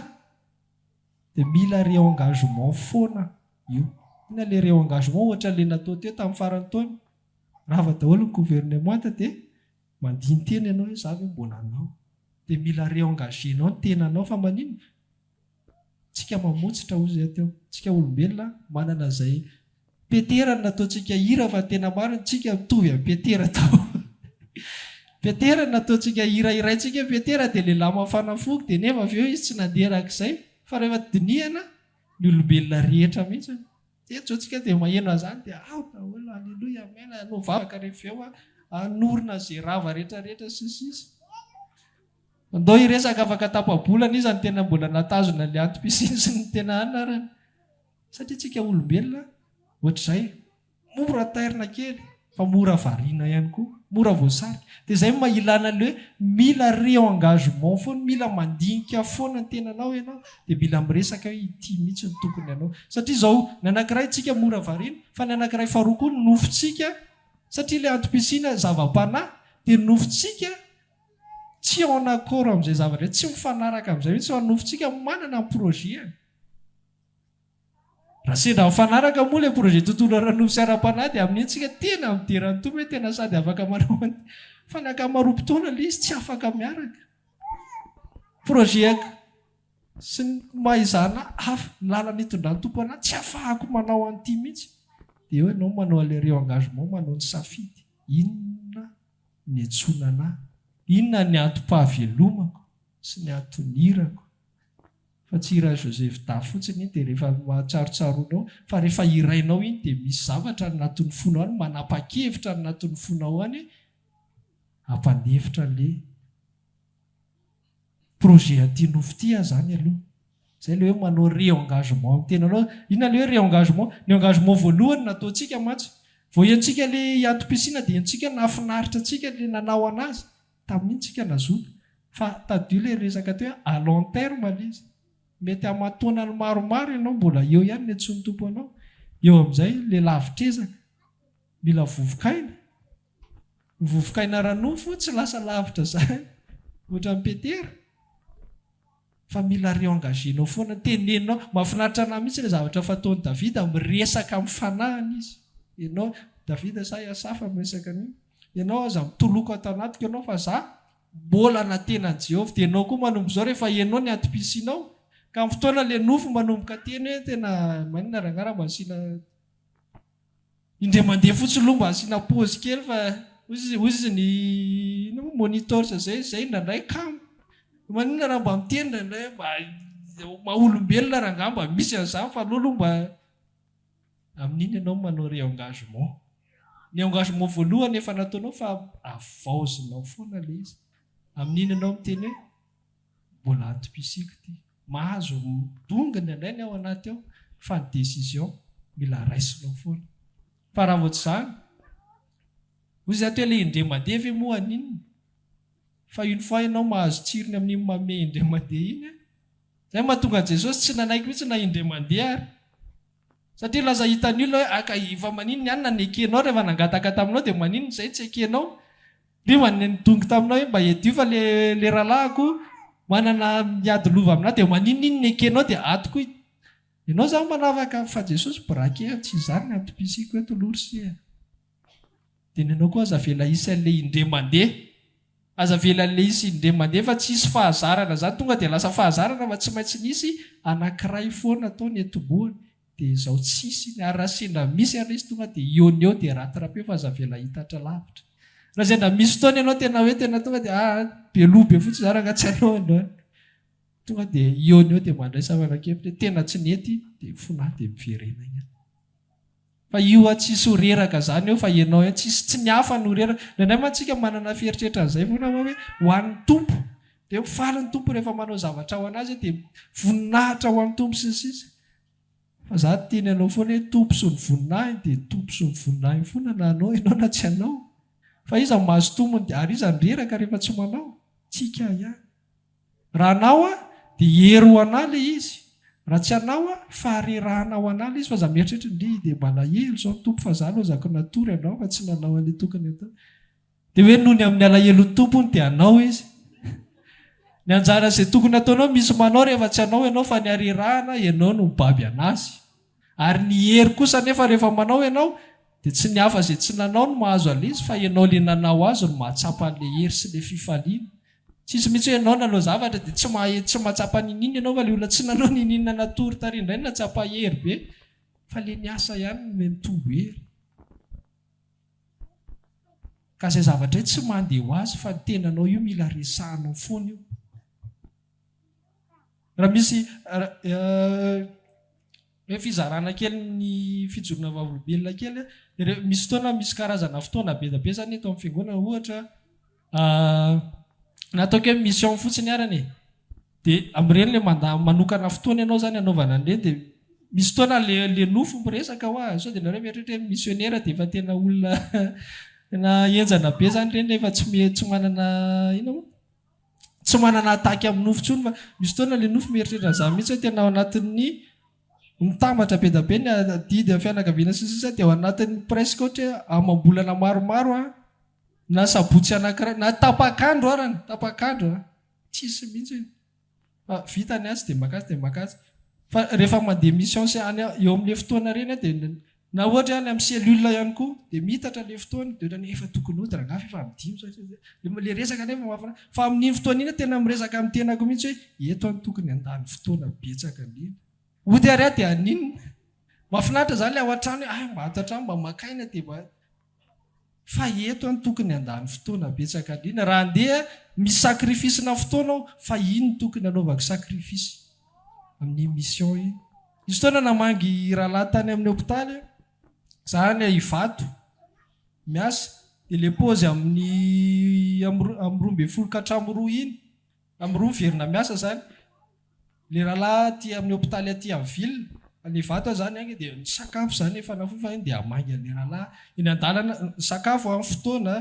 dia mila re-engagement foana io. Ina ilay re-engagement ohatra ilay natao teo tamin'ny farany taona rava daholo ny gouvernement dia mandiny tena ianao hoe zavy mbola anao dia mila re-engagenao ny tenanao fa manino tsika mamotsitra ozy ateo tsika olombelona manana izay peterana nataontsika hira fa tena mariny tsika mitovy amin'ny petera tao petera nataontsika hira iraintsika petera dia lehilahy mafana foko dia nefa avy eo izy tsy nanderak'izay fa rehefa dinihana ny olombelona rehetra mihitsy etsotsika dia maheno azany dia daholo alleloia mena no vavaka rehefa eo anorina izay rava rehetrarehetra sisisy. Andao iresaka afaka tapabolana izy ny tena mbola natazona ilay antom-pisina sy ny tena anarany satria tsika olombelona ohatr'izay mora tairina kely fa mora variana ihany koa, mora voasarika. Dia izay mahilana ilay hoe mila re-engagement foana, mila mandinika foana ny tenanao ianao dia mila miresaka hoe ity mihitsy ny tokony ianao satria izao ny anankiray tsika mora variana fa ny anankiray faharoa koa ny nofontsika satria ilay antom-pisina zava-panahy dia nofontsika tsy ao anakoro amin'izay zavatra tsy mifanaraka amin'izay mihitsy fa nofontsika manana amin'ny projet. Raha sendra mifanaraka moa ilay projet tontolo ara-nofo sy ara-panahy dia amin'iny tsika tena mideran'ny tombo hoe tena sady afaka manao fa ny ankamaroam-potoana ilay izy tsy afaka miaraka projet sy ny mahaizana hafa ny lalana hitondran'ny tompo anahy tsy afahako manao an'ity mihitsy dia eo ianao manao ilay re-engagement manao ny safidy inona ny antsonanahy, inona ny antom-pahavelomako sy ny antonirako fa tsy ira Joseph da fotsiny dia rehefa mahatsarotsaronao fa rehefa irainao iny dia misy zavatra ny naton'ny fonao any manapa-kevitra ny naton'ny fonao any hampandevitra le projet aty nofo ity zany aloha izay le hoe manao re-engagement amin'ny tenanao. Inona le hoe re-engagement? Ny engagement voalohany nataontsika matsy vao entsika le antom-pisina dia entsika nahafinaritra antsika le nanao anazy tamin'iny tsika nazoto fa tadio le resaka teo hoe à long terme le izy mety amatona ny maromaro ianao mbola eo ihany ny antsony tompo anao eo amin'izay le lavitrezaka mila vovokaina vovokaina ranofo tsy lasa lavitra zany ohatra ny petera fa mila re-engagenao foana tenenao mahafinaritra anahy mihitsy ilay zavatra fataon'i Davida miresaka amin'ny fanahiny izy ianao Davida sa Iasafa miresaka an'iny ianao aza mitoloko ato anatiko ianao fa za mbola natenan'i Jehovah dia ianao koa manomboka izao rehefa ianao ny antom-pisinao ka amin'ny fotoana ilay nofo manomboka teny hoe tena manina rangara mba asiana indray mandeha fotsiny loha mba asiana pôzy kely fa ozy ny monitorsa zay indrandray kamo manina raha mba miteny indrandray mba maha-olombelona raha nga mba misy an'izany fa aloha mba amin'iny ianao manao re-engagement. Ny engagement voalohany efa nataonao fa avaozinao foana le izy amin'iny ianao miteny hoe mbola antom-pisiko ity mahazo dongany andrainy ao anaty ao fa ny décision mila raisinao foana fa raha voatra zany ozy ato hoe le indre mandeha ve moa aninony fa iny fois ianao mahazo tsirony amin'iny mame indre mandeha iny zay mahatonga Jesosy tsy nanaiky mihitsy na indre mandeha ary satria laza hitany olona hoe akaiva maninony any na ny ekenao rehefa nangataka taminao dia maninony zay tsy ekenao ry manydongy taminao hoe mba edio fa le rahalahiko manana miady lova aminao dia maninony iny ny ekenao dia atoko ianao zany manavaka fa Jesosy brake tsy zany ny antopisiko eto lorsia dia nanao koa aza vela isy an'le indre mandeha aza vela le isy indre mandeha fa tsy isy fahazarana zany tonga dia lasa fahazarana fa tsy maintsy nisy anankiray foana atao ny etoboany dia zao tsisy ny ary raha sendra misy ary izy tonga dia iony eo dia ratrapeo fa aza vela hitatra lavitra raha sendra misy fotoana ianao tena hoe tena tonga dia belobe fotsy zaraka tsy anao androany tonga dia iony eo dia mandray savanakevitra tena tsy nety dia fona dia miverena igny fa io tsisy horeraka zany eo fa ianao tsy ny hafa ny horeraka nandray mantsika manana fieritretra an'izay foana hoe ho an'ny tompo dia mifaly ny tompo rehefa manao zavatra ho anazy dia voninahitra ho an'ny tompo sisisa fa za tiany anao foana hoe tompo so ny voninahy dia tompo so ny voninahy foana na anao ianao na tsy anao fa iza mahazo tombony dia ary iza nyreraka rehefa tsy manao tsika ihany raha anao dia hery ho anahy le izy raha tsy anao faharerahana ho anahy le izy fa za mieritrehitra ndry dia mbala elo zao ny tompo fa za aloha zako natory anao fa tsy nanao an'le tokony atao dia hoe noho ny amin'ny alahelon'ny tompony dia anao izy ny anjara izay tokony ataonao misy manao rehefa tsy anao ianao fa ny harerahana ianao no mibaby anazy ary ny hery kosa nefa rehefa manao ianao dia tsy ny hafa izay tsy nanao no mahazo ale izy fa ianao le nanao azy no mahatsapa an'le hery sy le fifaliana tsisy mihitsy hoe ianao nanao zavatra dia tsy mahatsapa ninina ianao fa le olona tsy nanao ninina natory tarindray ny natsapa hery be fa le ny asa ihany no mitombo hery ka izay zavatra hoe tsy mandeha ho azy fa ny tenanao io mila resahanao foana io raha misy hoe fizarana kely ny fijorona vavolombelona kely dia misy fotoana misy karazana fotoana bedabe zany eto amin'ny fiangonana ohatra nataoko hoe mission fotsiny arany dia amin'ireny le manokana fotoana ianao zany anaovana an'ireny dia misy fotoana le nofo miresaka ho azy sao dia nareo mieritrehitra hoe missionnaire dia efa tena olona tena enjana be zany ireny rehefa tsy manana ino tsy manana ataky amin'ny nofo tsony fa misy fotoana le nofo mieritrehitra za mihitsy hoe tena ao anatin'ny mitambatra be da be ny didy amin'ny fianakaviana sisisa dia ao anatin'ny presque ohatra hoe amam-bolana maromaro na sabotsy anankiray na tapakandro arany tapakandro tsisy mihitsy vitany azy dia makasy fa rehefa mandeha mission sy any eo amin'le fotoana reny dia na ohatra any amin'ny cellule ihany koa dia mitatra le fotoana dia ohatra ny efa tokony hodira ngafa efa midimy le resaka nefa mafana fa amin'iny fotoana iny tena miresaka amin'ny tenako mihitsy hoe eto any tokony andany fotoana betsaka indrindra ody ary dia aninona mahafinaritra zany le ao an-trano hoe mba ato an-trano mba makaina dia mba fa eto any tokony andany fotoana betsaka indrindra raha andeha misy sakrifisina fotoana ao fa iny tokony anaovako sakrifisy amin'ny mission iny izy fotoana namangy rahalahy tany amin'ny hôpitaly zany ivato miasa dia le pôzy amin'ny 12 katramoroa iny amin'ny 2 verina miasa zany le rahalahy aty amin'ny hôpitaly aty amin'ny ville le vato zany agny dia ny sakafo zany efa nafofa iny dia amangy an'le rahalahy eny an-dalana sakafo amin'ny fotoana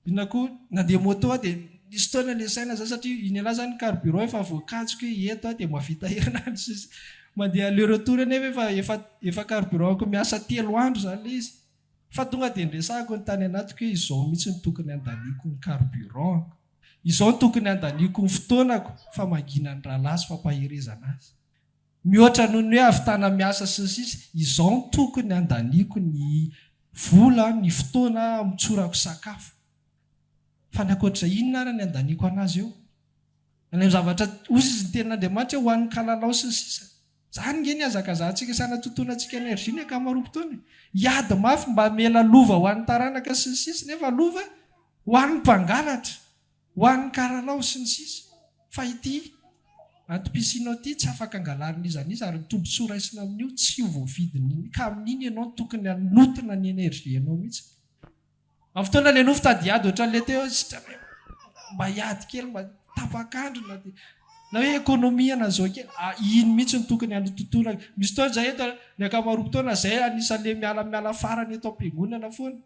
inako nandeha moto dia nisy fotoana le saina zany satria iny alahy zany carburant efa voakajiko hoe eto dia mahavita herinandro mandeha le retour nefa efa carburantko miasa 3 andro zany le izy fa tonga dia ndresahako ny tany anatiko hoe izao mihitsy ny tokony andaniko ny carburant izao ny tokony andaniko ny fotoanako fa mangina ny rahalahy sy fampaherezana azy mihoatra noho ny hoe avy tana miasa sisisa izao ny tokony andaniko ny vola ny fotoana mitsorako sakafo fa ny akoatra inona ara ny andaniko anazy eo any zavatra ozy izy ny tenin'Andriamanitra ho an'ny kalalao sisisa zany nge ny azakazantsika sanatotonantsika energia ny akamaroam-potoana iady mafy mba mela lova ho an'ny taranaka sy ny sisa nefa lova ho an'ny mpangalatra ho an'ny kalalao sy ny sisa fa ity antom-pisinao ity tsy afaka angalarin'izanizy ary mitombontsoa raisina amin'io tsy ho voavidiny ka amin'iny ianao tokony anotina ny energia ianao mihitsy amin'ny fotoana le nofo tadiady ohatran'le teo mba hiady kely mba tapakandrona dia na hoe ekônomiana zao kely iny mihitsy ny tokony andro tontolo misy toana zay eto ny akamaroam-potoana zay anisan'le mialamiala farany eto am-piangonana foana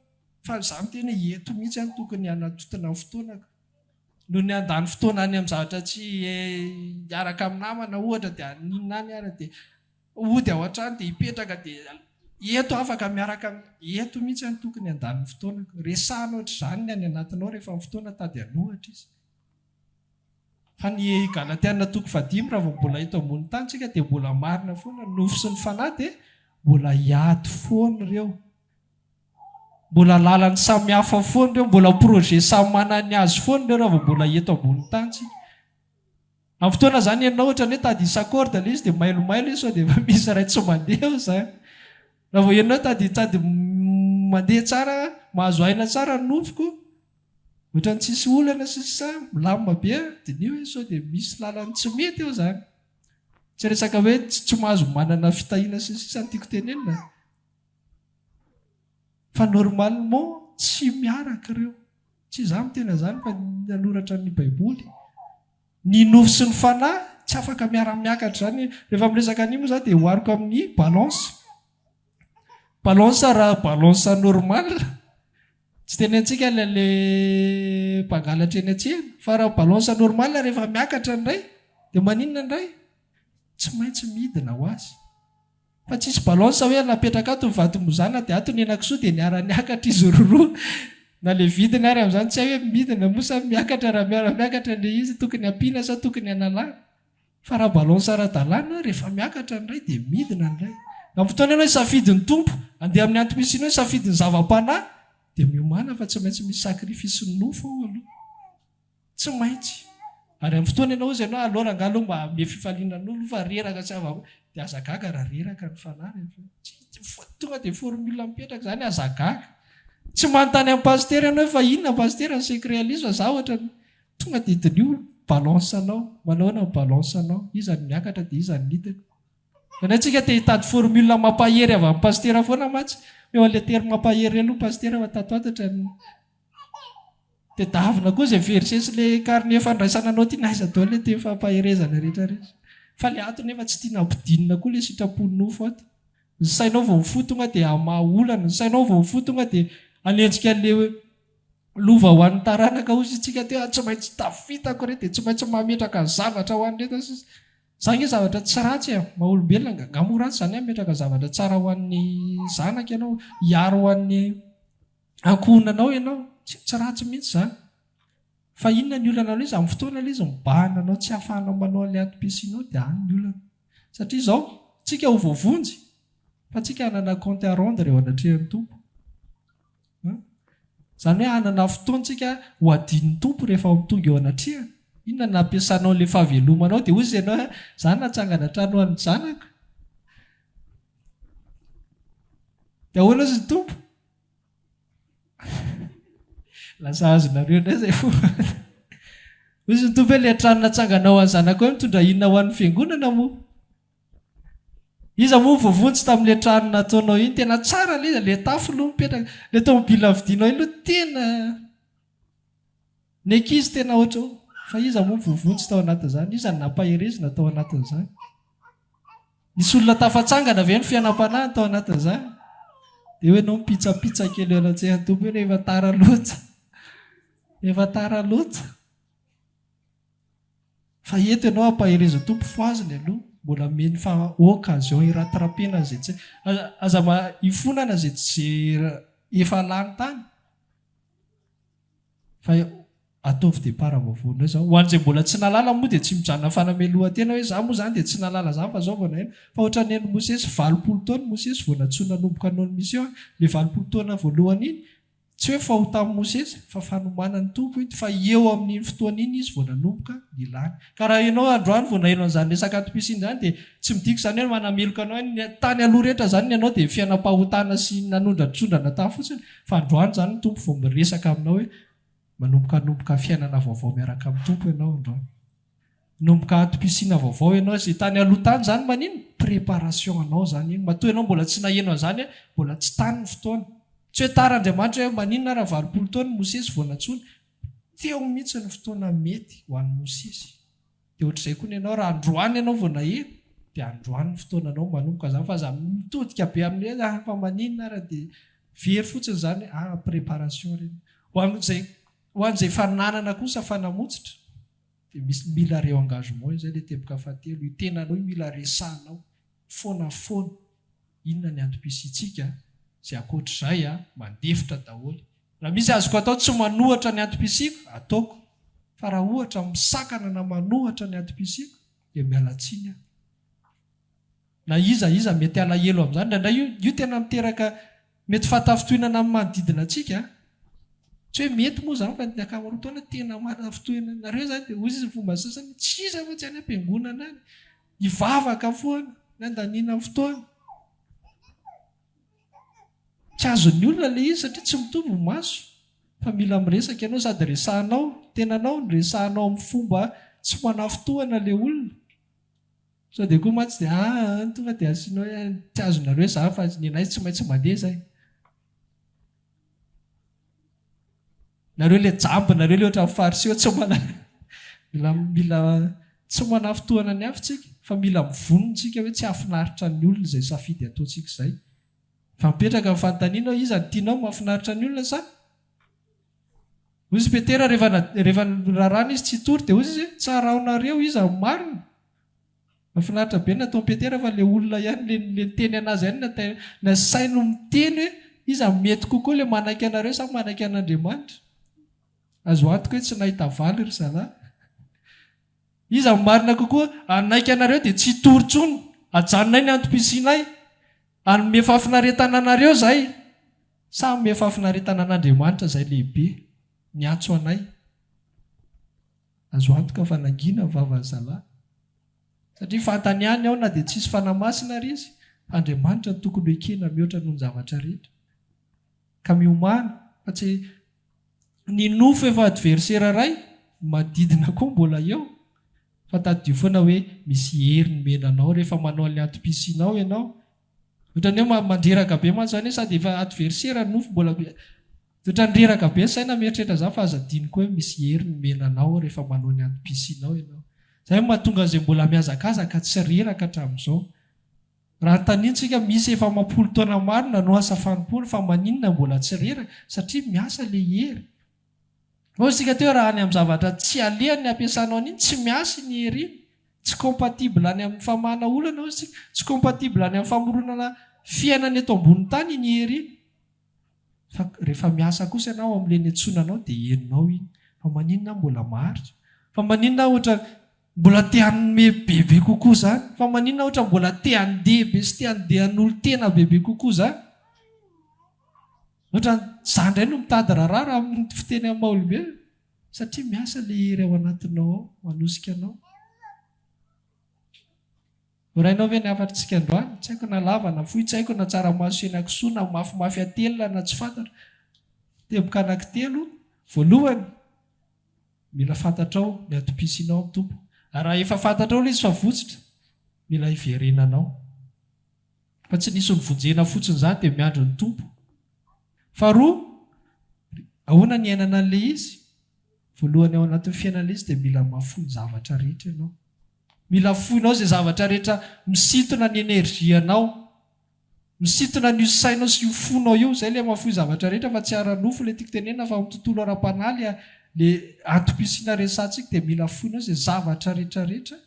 fa za miteny eto mihitsy any tokony anatotona ny fotoanaka no ny andany fotoana any amin'ny zavatra tsy iaraka amin'ny namana ohatra dia aninina any ara dia ody ao an-trano dia hipetraka dia eto afaka miaraka eto mihitsy any tokony andan'ny fotoanaka resahana ohatra izany ny any anatinao rehefa ny fotoana tady anohatra izy fa ny galatiana toko 5 raha vao mbola hito ambony tany tsika dia mbola marina foana nofo sy ny fanahy dia mbola hiato foana ireo mbola lalany samy hafa foana ireo mbola projet samy manany azy foana ireo raha vao mbola eto ambony tany tsika amin'ny fotoana zany ianao ohatra ny hoe tady isakôrda le izy dia mailomailo izy sao dia efa misy ray tsy mandeha eo zany raha vao ianao tady mandeha tsara mahazo aina tsara ny nofoko ohatra ny tsisy olana sisa milamina be dia nio sao dia misy lalany tsy mety eo zany tsy resaka hoe tsy mahazo manana fitahiana sisa ny tiako tenenina fa normalement tsy miaraka ireo tsy za mitena zany fa nanoratra ny baiboly ny nofo sy ny fanahy tsy afaka miara-miakatra zany rehefa miresaka an'io za dia hoariko amin'ny balance raha balance normal tsy tenentsika le mpangalatra eny antsena fa raha balance normal rehefa miakatra ndray dia maninona indray tsy maintsy midina ho azy fa tsisy balance hoe napetraka ato mivato mozana dia ato ny enakisoa dia niara-niakatra izy roroa na le vidiny ary amin'izany tsy hay hoe midina mosa miakatra raha miara-miakatra le izy tokony ampiana sa tokony analana fa raha balance ara-dalàna rehefa miakatra indray dia midina indray amin'ny fotoana ianao isafidiny tompo andeha amin'ny antom-pisiana hoe isafidiny zava-panahy dia miomana fa tsy maintsy misy sakrifisy ny nofo ao aloha tsy maintsy ary amin'ny fotoana ianao izy ianao alora angalo mba me fifalianan'olo fa reraka tsy ava dia azagaga raha reraka ny fanahy tonga dia formule mipetraka zany azagaga tsy manontany amin'ny pastera ianao fa inona pastera ny secréalisme za ohatra tonga dia dinio balance anao manahoana ny balance anao izany miakatra dia izany nitany antsika te hitady formule mampahery avy amin'ny pastera foana matsy eo an'le tery mampahery aloha pastera fa tatoatatra dia davina koa zay verset sy le carnet fandraisana anao ty naiza dao le teny fampaherezana rehetrarehetra fa le ato nefa tsy tiana ampidinina koa le sitraponynofo ato ny sainao vao mifo tonga dia amaolana ny sainao vao mifo tonga dia anenjika le lova ho an'ny taranaka ozy tsika teo tsy maintsy tafitako re dia tsy maintsy mametraka ny zavatra ho an'ny reta zany zavatra tsy ratsy maolombelona ngamoratsy zany metraka zavatra tsara ho an'ny zanaka ianao hiaro ho an'ny ankohonanao ianao tsy ratsy mihitsy zany fa inona ny olana anao izy amin'ny fotoana le izy mibahana anao tsy hahafahanao manao an'le atom-pisinao dia any ny olana satria izao tsika ho voavonjy fa tsika hanana compte à rendre eo anatrehan'ny tompo zany hoe hanana fotoantsika ho adin'ny tompo rehefa mitonga eo anatrehana inona nampiasanao le fahavelomanao dia ozy ianao zany natsangana trano an'ny zanako dia ahoana izy ny tompo lasa azonareo ndray zay fo ozy ny tompo hoe le trano natsanganao an'ny zanako hoe mitondra inona ho an'ny fiangonana moa iza moa voavontsy tamin'le trano nataonao iny tena tsara le izy le tafo loha mipetraka le tomobila vidinao iny loha tena nekizy tena ohatra fa iza moa voavontsy tao anatin'izany izany nampaherezina tao anatin'izany nisy olona tafatsangana ve ny fianam-panahy tao anatin'izany dia hoe nao mipitsapitsa kely eo anatsehany tompo hoe efa tara loatra efa tara loatra fa eto ianao ampahereza tompo fo azy ny aloha mbola meny fa occasion iratrapena zay tsy aza ifonana zay tsy efa lany tany fa ataovy depara vavonao zao ho an'izay mbola tsy nalala moa dia tsy mijanona fanamelohan-tena hoe za moa zany dia tsy nalala zany fa zao vao nahaino fa ohatra ny eny Mosesy 20 taona Mosesy vao natsoa nanomboka anao ny mission le 20 taona voalohany iny tsy hoe faho tamin'ny Mosesy fa fanomanany tompo iny fa eo amin'ny fotoana iny izy vao nanomboka ny lany ka raha ianao androany vao naheno an'izany resaka atom-pisiny zany dia tsy midiko zany hoe manameloka anao tany aloha rehetra zany ianao dia fiainam-pahotana sy nanondratrondrana tany fotsiny fa androany zany ny tompo vao miresaka aminao hoe manomboka fiainana vaovao miaraka amin'ny tompo ianao androany nomboka atom-pisina vaovao ianao zay tany aloha tany zany manino préparation anao zany iny matoa ianao mbola tsy naheno an'izany hoe mbola tsy tany ny fotoana tsy hoe tarandriamanitra hoe maninona raha 20 taona Mosesy vao natsoina teo mihitsy ny fotoana mety ho an'ny Mosesy dia ohatr'izay koa ny ianao raha androany ianao vao nahery dia androany ny fotoananao manomboka zany fa za mitodika be amin'ny fa maninona raha dia very fotsiny zany préparation reny ho an'izay fananana kosa fanamotsitra dia misy mila reo engagement izay le teboka fahatelo io tenanao mila resanao foana foana inona ny antom-pisitsika zay akoatr'izay mandefitra daholo raha misy azoko atao tsy manohatra ny antom-pisiko ataoko fa raha ohatra misakana na manohatra ny antom-pisiko dia mialatsiny na iza mety alahelo amin'izany ndraindray io tena miteraka mety fatafitohinana amin'ny manodidina atsika tsy hoe mety moa zany fa ny akamaroataona tena manafitohina nareo zany dia ozy izy fomba sasany tsy iza fa tsy any am-piangonana any hivavaka foana na andanina fotoana tsy azon'ny olona le izy satria tsy mitovy ny maso fa mila miresaka ianao sady resahanao tenanao ny resahanao amin'ny fomba tsy manafitohana le olona so dia koa matsy dia tonga dia asianao tsy azonareo za fa nenay tsy maintsy mandeha zay nareo le jamby nareo le ohatra mifariseo tsy mila tsy manafitohana ny afitsika fa mila mivonontsika hoe tsy hafinaritra ny olona izay safidy ataontsika izay fa mipetraka amin'ny fanontaniana iza ny tianao mahafinaritra ny olona sa ozy petera rehefa rarana izy tsy tory dia ozy izy tsara aonareo iza ny marina mahafinaritra be natao petera fa le olona ihany le teny anazy ihany na saino miteny hoe iza mety kokoa le manaiky anareo sa manaiky an'Andriamanitra azo antoka hoe tsy nahita valy ry zalahy iza marina kokoa anaiky anareo dia tsy torontsony ajanonay ny antom-pisinay anome fafinaretana anareo zay sa me fafinaretana an'Andriamanitra zay lehibe ny antso anay azo antoka fa nangina vavany zalahy satria fantaniany ao na dia tsisy fanamasina ry izy Andriamanitra ny tokony ekena mihoatra noho ny zavatra rehetra ka miomana fa tsy ny nofo efa adversera ray madidina koa mbola eo fa tadio foana hoe misy hery ny menanao rehefa manao ny antom-pisinao ianao ohatrany hoe mandreraka be mantsy zany hoe sady efa adversera ny nofo mbola ohatrany reraka be saina mieritreritra zany fa azadiny koa hoe misy hery ny menanao rehefa manao ny antom-pisinao ianao zay mahatonga izay mbola miazakazaka tsy reraka hatramin'izao raha ntanintsika misy efa mampolo taona marina no asa fanompony fa maninona mbola tsy reraka satria miasa le hery sika teo raha any amin'ny zavatra tsy alehany ampiasanao an'iny tsy miasa ny hery iny tsy compatible any amin'ny famahana olana ozy tsy compatible any amin'ny famoronana fiainana eto ambony tany ny hery iny fa rehefa miasa kosa ianao amin'le ny antsonanao dia heninao iny fa maninona mbola maharitra fa maninona ohatra mbola te-hanome bebe kokoa zany fa maninona ohatra mbola te-handehbe sy te-handehan'olo tena bebe kokoa zany ohatra za ndray no mitady raharara amin'ny fiteny amin'ny maha-olobe satria miasa le hery ao anatinao ao manosika anao orainao ve ny afatritsika androany tsy haiko na lavana fohy tsy haiko na tsara maso ena-kisoa na mafimafy atelona na tsy fantatra teboka anankitelo voalohany mila fantatrao ny antom-pisinao amin'ny tompo raha efa fantatrao le izy fa votsitra mila hiverenanao fa tsy nisy nyvonjena fotsiny zany dia miandro ny tompo faharoa ahoana ny ainana an'le izy voalohany ao anatin'ny fiainan'le izy dia mila mafoy zavatra rehetra ianao mila foinao izay zavatra rehetra misintona ny enerzianao misintona ny sainao sy iofonao io zay le mafoy zavatra rehetra fa tsy ara-nofo le tiako tenena fa amin'ny tontolo ara-panaly le antom-pisina resantsika dia mila foinao izay zavatra rehetrarehetra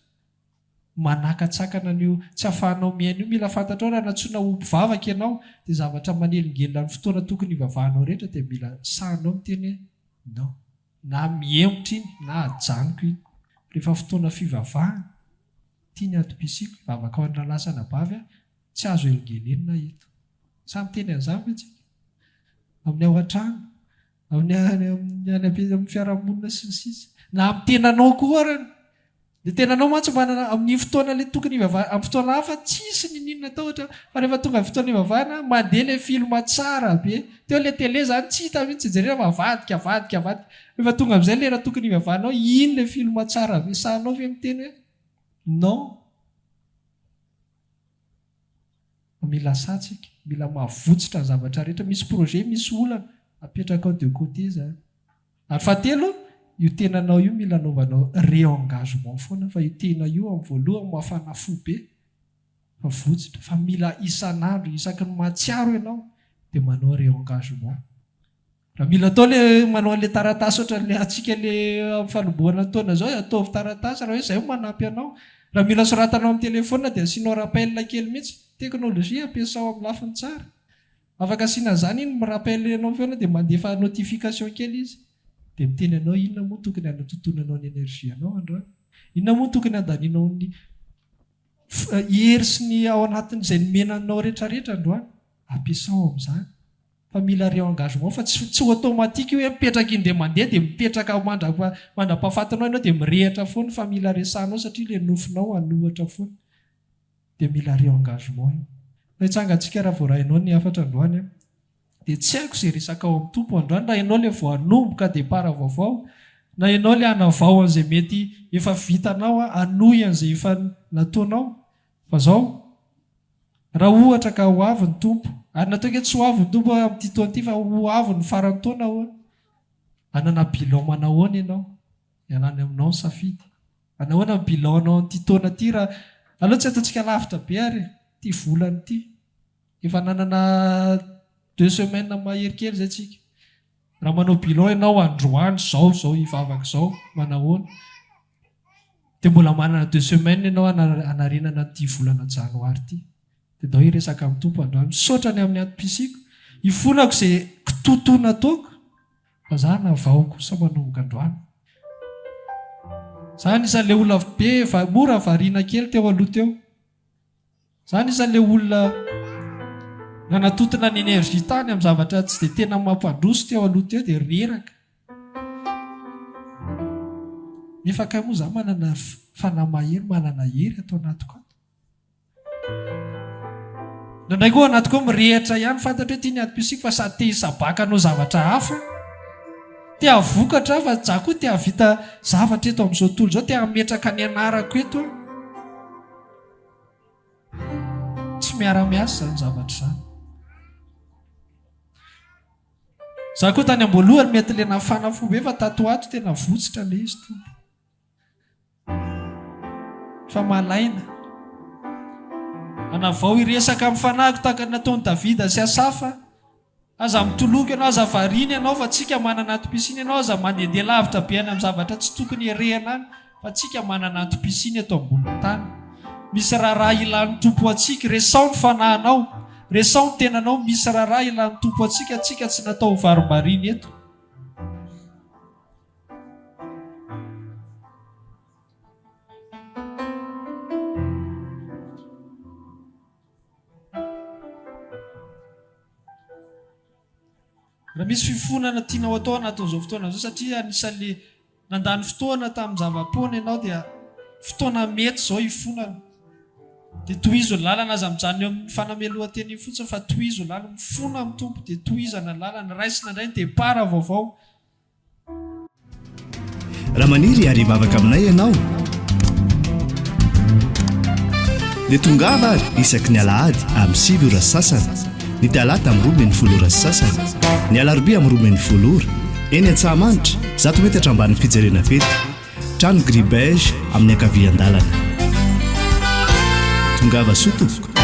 manakatsakana an'io tsy hafahanao miaina io mila fantatrao raha natsoina ho mpivavaka ianao dia zavatra manelingelina ny fotoana tokony hivavahanao rehetra dia mila sahanao miteny no na miemotra iny na ajanoko iny rehefa fotoana fivavahana tia ny antom-pisiko vavaka ao an'ra lasana bavy tsy azo elingelena eto samy teny an'izany mitsika amin'ny ao an-trano amin'ny fiarahamonina sy ny sisa na amin'ny tenanao koa arany dia tenanao mantsy manana amin'ny fotoana le tokony hivavahana amin'ny fotoana hafa tsisy ninina tao ohatra fa rehefa tonga fotoana hivavahana mandeha le filma tsara be teo le tele zany tsy hita mihitsy jerena fa avadika rehefa tonga amin'izay le raha tokony hivavahanao iny le filma tsara be sahanao ve miteny hoe non mila satsika mila mahavotsitra ny zavatra rehetra misy projet misy olana apetraka ao de côté zany ary fahatelo io tenanao io mila novanao réengagement foana fa io tena io amin'ny voalohany mafana fo be fa votsitra fa mila isan'andro isaky ny mahatsiaro ianao dia manao réengagement raha mila atao le manao an'le taratasy ohatra le atsika le fanomboana taona zao ataovy taratasy raha hoe zay manampy anao raha mila soratanao amin'ny telefona dia asianao rappel kely mihitsy teknôlôjia ampiasao amin'ny lafiny tsara afaka asiana zany iny rappel anao foana dia mandefa notification kely izy dia miteny anao inona moa tokony hanatotonanao ny énergie anao androany inona moa tokony handanianao ny hery sy ny ao anatin'izay nomenanao rehetrarehetra androany ampiasao amin'izany fa mila réengagement fa tsy ho automatique hoe mipetraka iny dia mandeha dia mipetraka mandrapahafatanao ianao dia mirehatra foana fa mila resanao satria le nofinao anohatra foana dia mila réengagement io fa hitsangatsika raha voarahinao ny afatra androany dia tsy haiko izay resaka ao amin'ny tompo androany na ianao le voanomboka depara vaovao na ianao le hanavao an'izay mety efa vitanao anohy an'izay efa nataonao fa zao raha ohatra ka ho avy ny tompo ary natao ke tsy ho avy ny tompo amin'ity taona ity fa ho avy ny farany taona ahoana anana bilan manahoana ianao ianany aminao ny safidy anahoana ny bilan anao an'ity taona ity raha aloha tsy ataontsika lavitra be ary ity volany ity efa nanana 2 semaines maherikely zay tsika raha manao bilan ianao androany zao hivavaka zao manahoana dia mbola manana 2 semaines ianao anarenana ty volana janoary ity dia dao iresaka amin'ny tompo androany misaotra ny amin'ny atom-pisiko hifonako izay kitotona ataoko fa za navao kosa manomboka androany za nisan'le olona be mora variana kely teo aloha teo za nisan'le olona nanatotona ny énergie tany amin'ny zavatra tsy dia tena mampandroso teo aloha teo dia reraka nefa ka moa za manana fanamahery manana hery atao anatiko ato nandray koa anatiko ao mirehatra ihany fantatra hoe tia ny atom-pisiko fa sady te hisabaka anao zavatra hafa te havokatra fa za koa te havita zavatra eto amin'izao tontolo zao te hametraka ny anarako eto tsy miara-miasa zany zavatra zany za koa tany amboalohany mety le nafana fo be fa tato ato tena votsitra le izy tompo fa malaina anavao iresaka amin'ny fanahiko tahaka nataony Davida sy Asafa aza mitoloky ianao aza variny ianao fa tsika manana atom-pisiny ianao aza mandehandeha lavitra be any amin'ny zavatra tsy tokony herehana any fa tsika manana atom-pisiny eto ambony tany misy raha ilan'ny tompo atsika resao ny fanahinao resao ny tenanao misy raha ilan'ny tompo atsika tsy natao varomariny eto raha misy fifonana tianao atao anatin'izao fotoana zao satria anisan'le nandany fotoana tamin'ny zava-poana ianao dia fotoana mety zao hifonana dia tohizo ny lalana aza mijanona eo amin'ny fanamelohan-teny fotsiny fa tohizo ny lalana mifona amin'ny tompo dia tohizana ny lalana raisina indray ny depara vaovao raha maniry ary mavaka aminay ianao dia tongava ary isaky ny alahady amin'ny 7 ora sasany ny talata amin'ny 12 ora sasany ny alarobia amin'ny 12 ora eny Antsahamanitra 100 metatra ambany fijerena fety trano gribege amin'ny ankavian-dalana tongava sotoboka